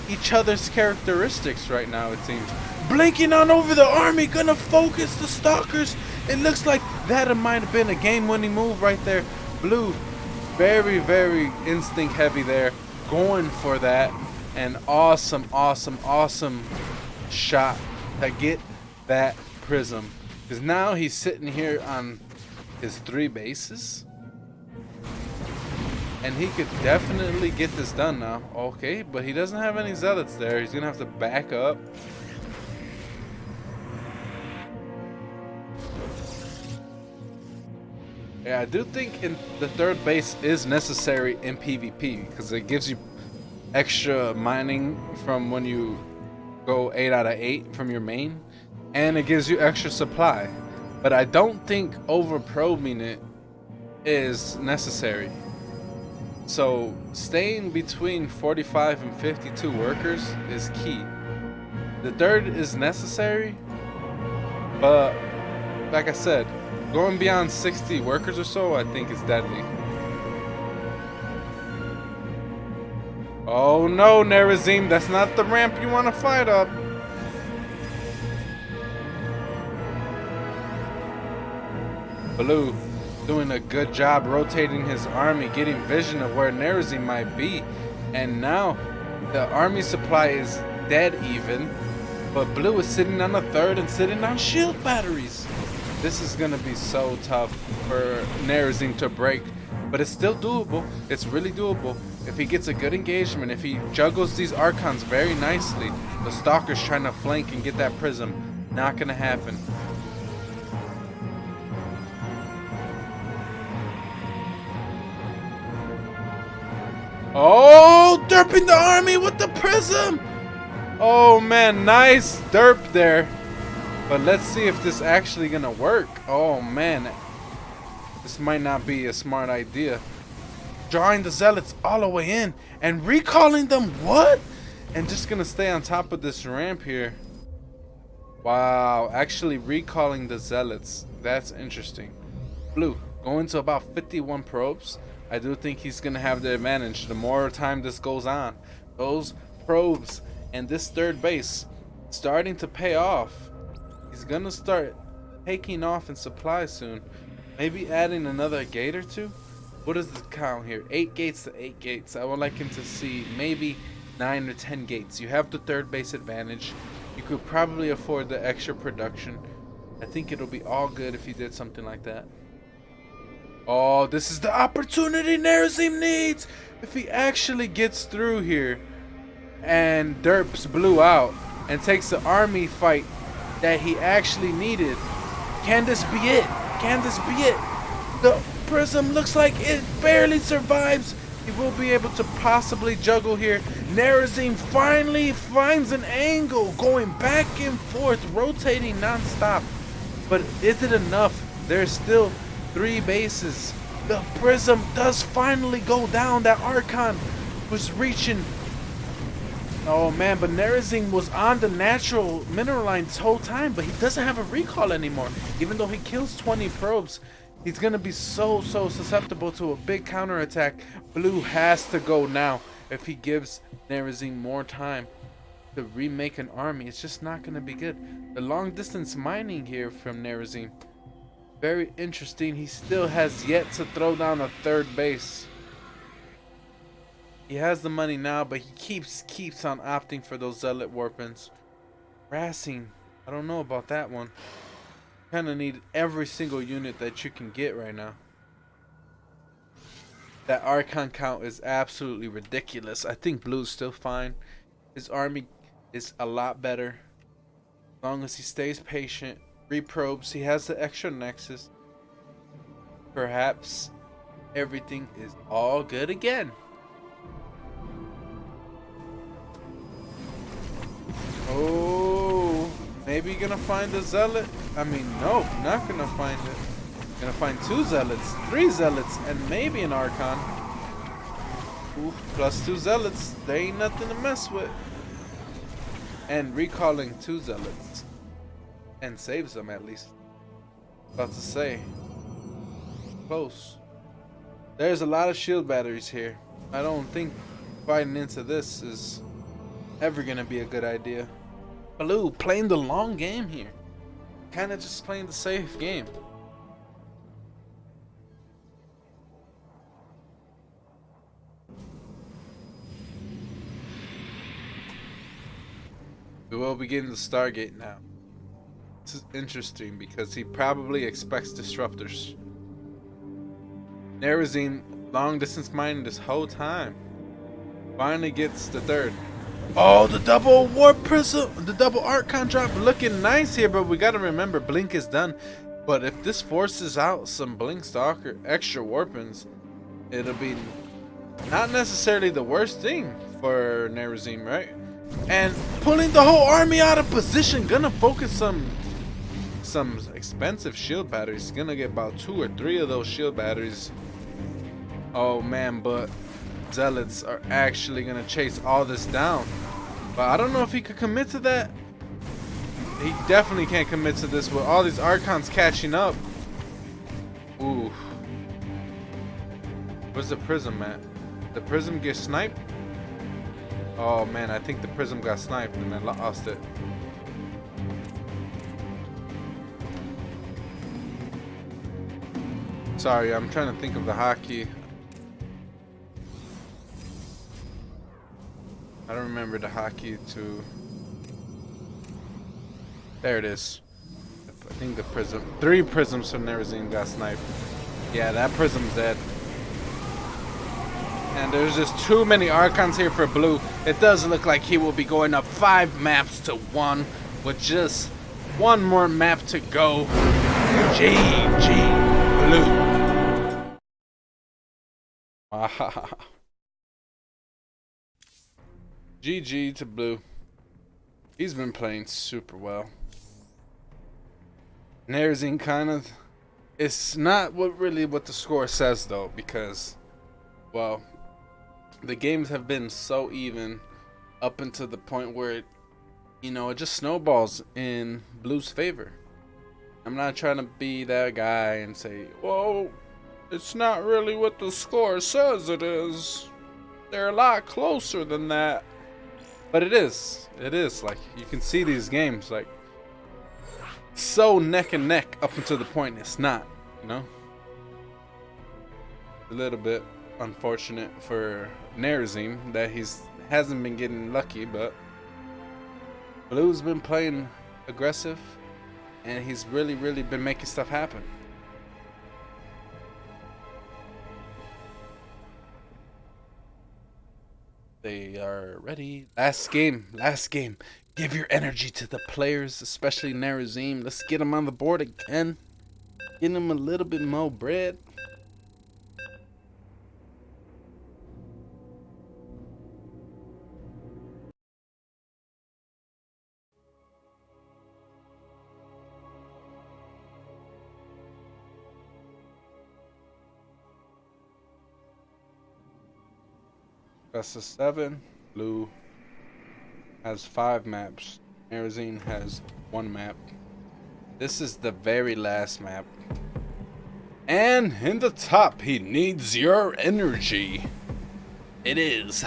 each other's characteristics right now, it seems. Blinking on over the army, gonna focus the Stalkers. It looks like that might have been a game-winning move right there. BluE, very instinct heavy there, going for that. An awesome shot to get that Prism, because now he's sitting here on his 3 bases and he could definitely get this done now. Okay, but he doesn't have any Zealots there. He's gonna have to back up. Yeah, I do think the third base is necessary in PvP because it gives you extra mining from when you go 8 out of 8 from your main, and it gives you extra supply. But I don't think overprobing it is necessary. So staying between 45 and 52 workers is key. The third is necessary, but like I said, going beyond 60 workers or so, I think is deadly. Oh no, Nerazim, that's not the ramp you want to fight up. BluE doing a good job rotating his army, getting vision of where Nerazim might be. And now the army supply is dead even. But BluE is sitting on the third and sitting on shield batteries. This is gonna be so tough for Nerazim to break, but it's still doable. It's really doable. If he gets a good engagement, if he juggles these Archons very nicely, the Stalker's trying to flank and get that Prism. Not gonna happen. Oh, derping the army with the Prism! Oh man, nice derp there. But let's see if this actually gonna work. Oh man, this might not be a smart idea. Drawing the Zealots all the way in and recalling them, what? And just gonna stay on top of this ramp here. Wow, actually recalling the Zealots. That's interesting. BluE going to about 51 probes. I do think he's gonna have the advantage the more time this goes on. Those probes and this third base starting to pay off. He's gonna start taking off in supply soon. Maybe adding another gate or two. What is the count here? 8 gates to 8 gates. I would like him to see maybe 9 or 10 gates. You have the third base advantage. You could probably afford the extra production. I think it'll be all good if he did something like that. Oh, this is the opportunity Nerazim needs. If he actually gets through here and derps BluE out and takes the army fight that he actually needed. Can this be it? Can this be it? The Prism looks like it barely survives. He will be able to possibly juggle here. Nerazim finally finds an angle, going back and forth, rotating non-stop. But is it enough? There's still 3 bases. The Prism does finally go down. That Archon was reaching. Oh man, but Nerazim was on the natural mineral line this whole time, but he doesn't have a recall anymore. Even though he kills 20 probes, he's gonna be so susceptible to a big counterattack. BluE has to go now. If he gives Nerazim more time to remake an army, it's just not gonna be good. The long distance mining here from Nerazim, very interesting. He still has yet to throw down a third base. He has the money now, but he keeps on opting for those Zealot weapons. Harassing, I don't know about that one. Kind of need every single unit that you can get right now. That Archon count is absolutely ridiculous. I think BluE's still fine. His army is a lot better. As long as he stays patient, reprobes, he has the extra Nexus. Perhaps everything is all good again. Oh, maybe you're gonna find a Zealot. I mean, no, not gonna find it. Gonna find 2 Zealots, 3 Zealots, and maybe an Archon. Ooh, plus 2 Zealots. They ain't nothing to mess with. And recalling 2 Zealots. And saves them at least. About to say. Close. There's a lot of shield batteries here. I don't think fighting into this is ever gonna be a good idea. BluE playing the long game here. Kinda just playing the safe game. We will be getting the Stargate now. This is interesting because he probably expects disruptors. Nerazim long distance mining this whole time. Finally gets the third. Oh, the double warp prism, the double Archon drop looking nice here, but we gotta remember Blink is done. But if this forces out some Blink Stalker extra warpins, it'll be not necessarily the worst thing for Nerazim, right? And pulling the whole army out of position, gonna focus some expensive shield batteries. Gonna get about 2 or 3 of those shield batteries. Oh man, but Zealots are actually gonna chase all this down. But I don't know if he could commit to that. He definitely can't commit to this with all these Archons catching up. Ooh. Where's the Prism at? The Prism gets sniped? Oh man, I think the Prism got sniped and I lost it. Sorry, I'm trying to think of the hotkey. I don't remember the hotkey to There it is. I think the prism. 3 prisms from Nerazim got sniped. Yeah, that prism's dead. And there's just too many Archons here for BluE. It does look like he will be going up 5 maps to 1 with just 1 more map to go. GG BluE. GG to BluE. He's been playing super well. Nerazim kind of. It's not really what the score says though, because, well, the games have been so even up until the point where it, it just snowballs in BluE's favor. I'm not trying to be that guy and say, whoa, it's not really what the score says it is. They're a lot closer than that. But it is. It is. Like, you can see these games, like, so neck and neck up until the point it's not, A little bit unfortunate for Nerazim that hasn't been getting lucky, but BluE's been playing aggressive and he's really been making stuff happen. They are ready. Last game. Give your energy to the players, especially Nerazim. Let's get him on the board again. Get him a little bit more bread. Best of 7. BluE has 5 maps. Nerazim has 1 map. This is the very last map. And in the top, he needs your energy. It is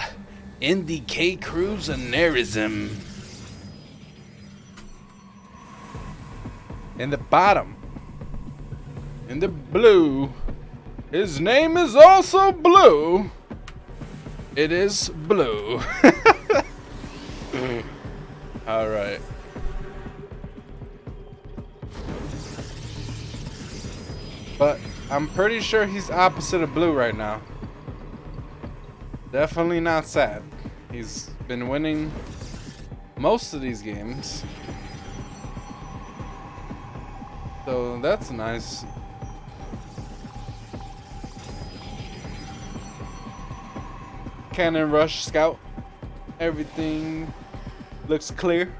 IndyK Cruz and Nerazim. In the bottom, in the blue, his name is also BluE. It is BluE. All right. But I'm pretty sure he's opposite of BluE right now. Definitely not sad. He's been winning most of these games. So that's nice. Cannon rush scout. Everything looks clear.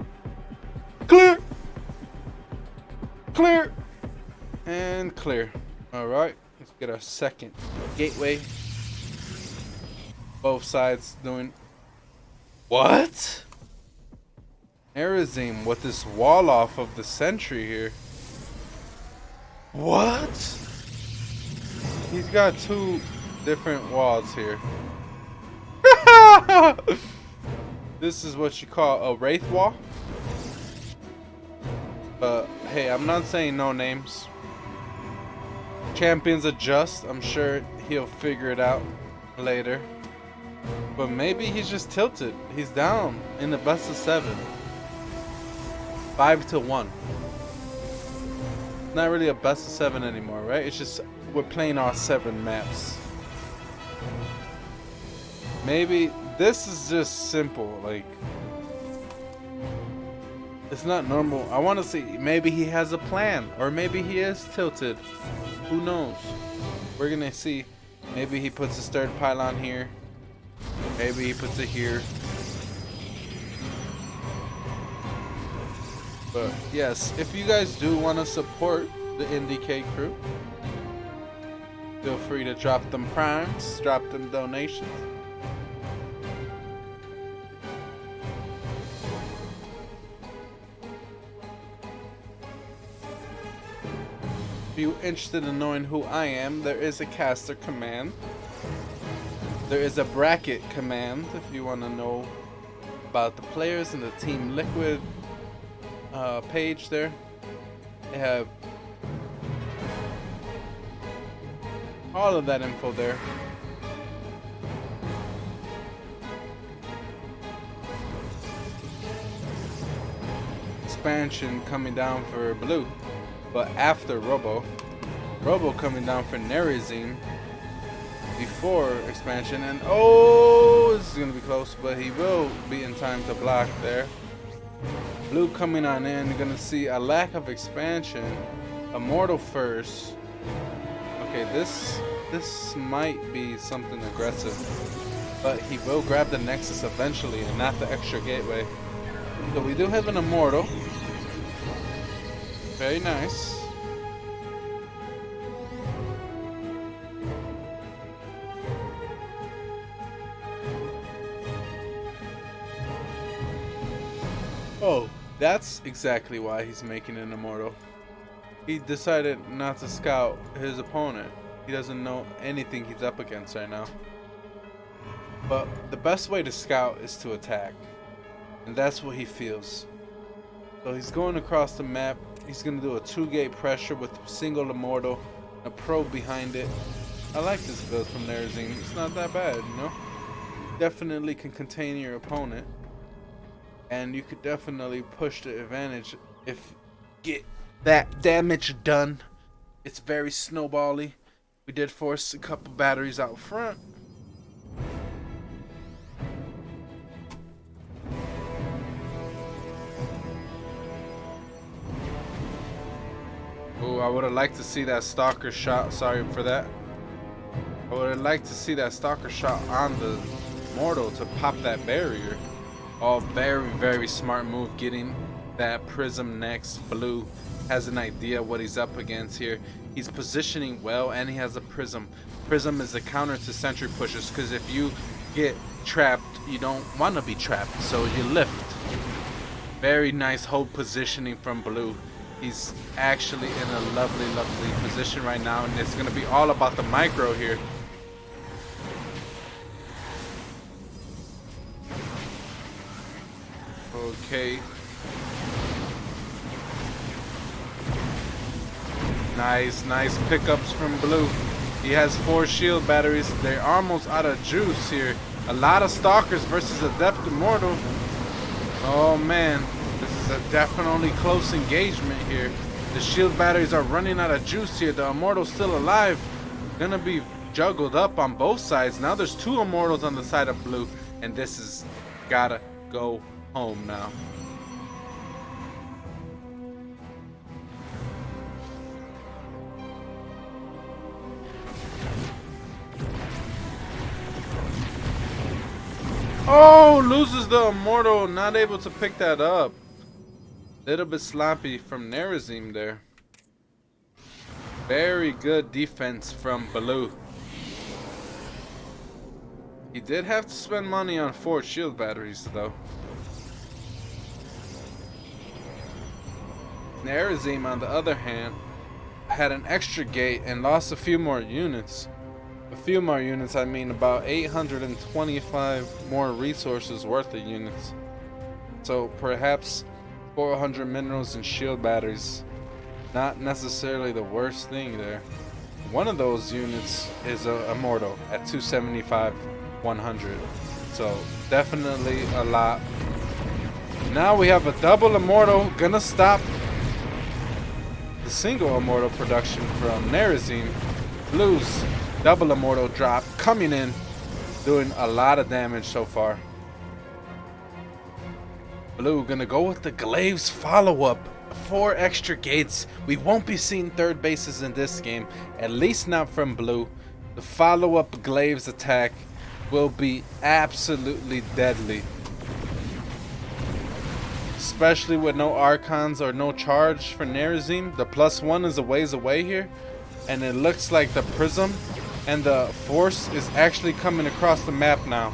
Clear. Clear. And clear. Alright. Let's get our second gateway. Both sides doing. What? Nerazim with this wall off of the sentry here. What? He's got 2 different walls here. This is what you call a wraith wall. But hey, I'm not saying no names. Champions adjust. I'm sure he'll figure it out later. But maybe he's just tilted. He's down in the best of 7. 5-1. Not really a best of 7 anymore, right? It's just we're playing all 7 maps. Maybe this is just simple, like it's not normal. I want to see, maybe he has a plan, or maybe he is tilted. Who knows? We're gonna see. Maybe he puts his 3rd pylon here. Maybe he puts it here. But yes, if you guys do want to support the IndyK crew, feel free to drop them primes, drop them donations. If you're interested in knowing who I am, there is a caster command. There is a bracket command if you want to know about the players in the Team Liquid page there. They have all of that info there. expansion coming down for BluE, but after Robo coming down for Nerazim before expansion. And oh, this is gonna be close, but he will be in time to block there. BluE coming on in. You're gonna see a lack of expansion. Immortal first. Okay, this might be something aggressive, but he will grab the Nexus eventually and not the extra gateway. So we do have an Immortal. Very nice. Oh, that's exactly why he's making an Immortal. He decided not to scout his opponent. He doesn't know anything he's up against right now. But the best way to scout is to attack. And that's what he feels. So he's going across the map. He's going to do a 2-gate pressure with a single Immortal, a probe behind it. I like this build from Nerazim. It's not that bad, you know? Definitely can contain your opponent. And you could definitely push the advantage if you get that damage done. It's very snowbally. We did force a couple batteries out front. Oh, I would have liked to see that stalker shot. Sorry for that. I would have liked to see that stalker shot on the Mortal to pop that barrier. Oh, very, very smart move getting that prism next. BluE has an idea what he's up against here. He's positioning well and he has a prism. Prism is a counter to sentry pushes, because if you get trapped, you don't want to be trapped, so you lift. Very nice hold positioning from BluE. He's actually in a lovely, lovely position right now, and it's going to be all about the micro here. Okay. Nice pickups from BluE. He has 4 shield batteries. They're almost out of juice here. A lot of stalkers versus Adept Immortal. Oh man, this is a definitely close engagement here. The shield batteries are running out of juice here. The Immortal's still alive. Gonna be juggled up on both sides. Now there's 2 Immortals on the side of BluE, and this is gotta go home now. Oh, loses the Immortal, not able to pick that up. Little bit sloppy from Nerazim there. Very good defense from BluE. He did have to spend money on 4 shield batteries though. Nerazim, on the other hand, had an extra gate and lost a few more units. A few more units, I mean about 825 more resources worth of units. So perhaps 400 minerals and shield batteries. Not necessarily the worst thing there. One of those units is a Immortal at 275, 100. So definitely a lot. Now we have a double Immortal, gonna stop the single Immortal production from Nerazim. BluE's double Immortal drop coming in, doing a lot of damage so far. BluE gonna go with the Glaives follow-up. 4 extra gates. We won't be seeing third bases in this game, at least not from BluE. The follow-up Glaives attack will be absolutely deadly, especially with no Archons or no charge for Nerazim. The +1 is a ways away here, and it looks like the Prism and the Force is actually coming across the map now.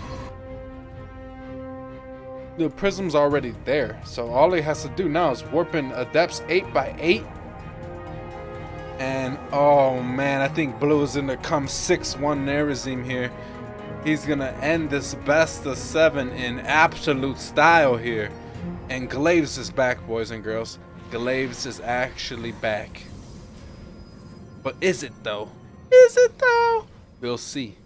The Prism's already there, so all he has to do now is warp in Adept's 8x8. And oh man, I think BluE is gonna come 6-1 Nerazim here. He's gonna end this best of 7 in absolute style here. And Glaives is back, boys and girls. Glaives is actually back. But is it though? Is it though? We'll see.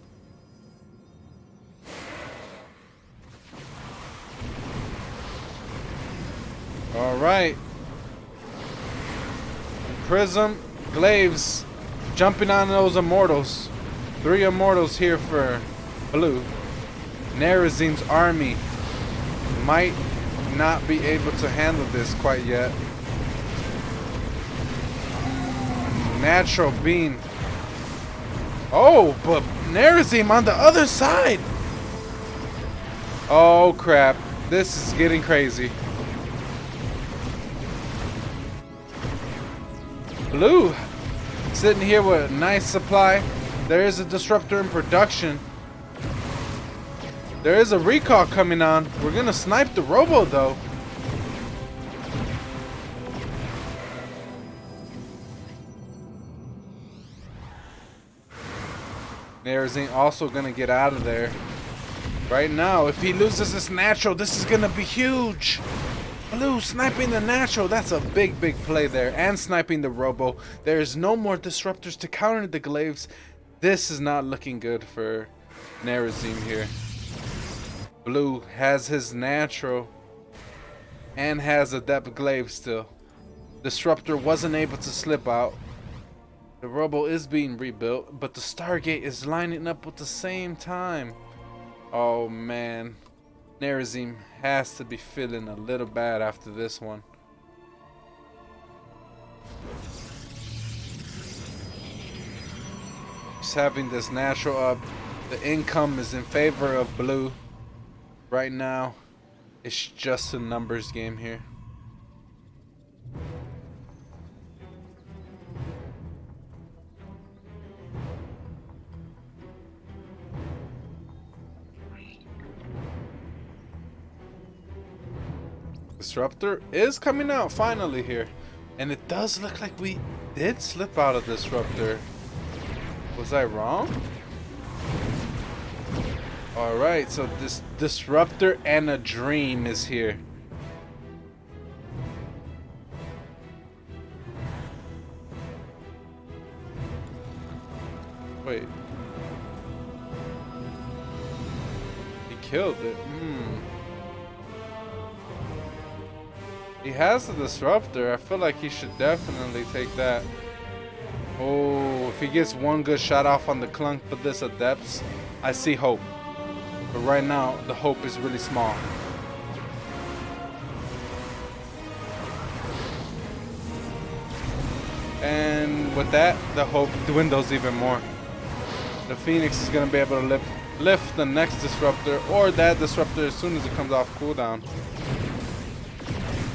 All right, Prism, Glaives, jumping on those Immortals. 3 Immortals here for BluE. Nerazim's army might not be able to handle this quite yet. Natural being. Oh, but Nerazim on the other side. Oh crap. This is getting crazy. BluE sitting here with a nice supply. There is a disruptor in production. There is a recall coming on. We're gonna snipe the robo though. Nerazim also gonna get out of there. Right now, if he loses this natural, this is gonna be huge. BluE sniping the natural. That's a big play there. And sniping the robo. There's no more disruptors to counter the glaives. This is not looking good for Nerazim here. BluE has his natural and has a depth glaive still. Disruptor wasn't able to slip out. The robo is being rebuilt, but the Stargate is lining up at the same time. Oh man, Nerazim has to be feeling a little bad after this one. He's having this natural up. The income is in favor of BluE. Right now, it's just a numbers game here. Disruptor is coming out finally here. And it does look like we did slip out of Disruptor. Was I wrong? Alright, so this Disruptor and a Dream is here. Wait. He killed it. He has the Disruptor. I feel like he should definitely take that. Oh, if he gets one good shot off on the Clunk for this Adepts, I see hope. But right now, the hope is really small. And with that, the hope dwindles even more. The Phoenix is going to be able to lift the next Disruptor, or that Disruptor as soon as it comes off cooldown.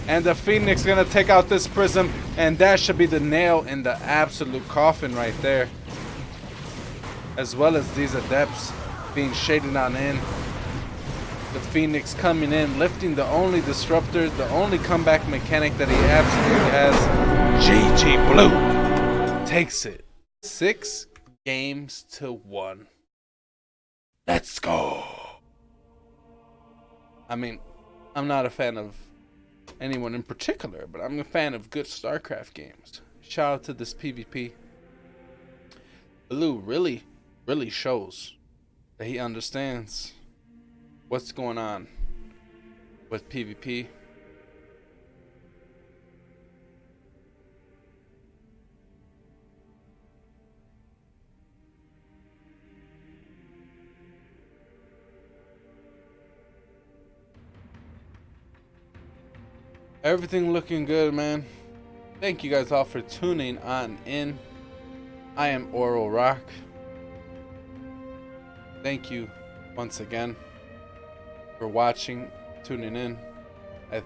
And the Phoenix is going to take out this Prism, and that should be the nail in the absolute coffin right there. As well as these Adepts being shaded on in. The Phoenix coming in, lifting the only Disruptor, the only comeback mechanic that he absolutely has. GG BluE takes it 6 games to 1. Let's go. I mean, I'm not a fan of anyone in particular, but I'm a fan of good StarCraft games. Shout out to this PvP. BluE really shows that he understands what's going on with PvP. Everything looking good, man. Thank you guys all for tuning on in. I am OhrlRock. Thank you once again for watching, tuning in. I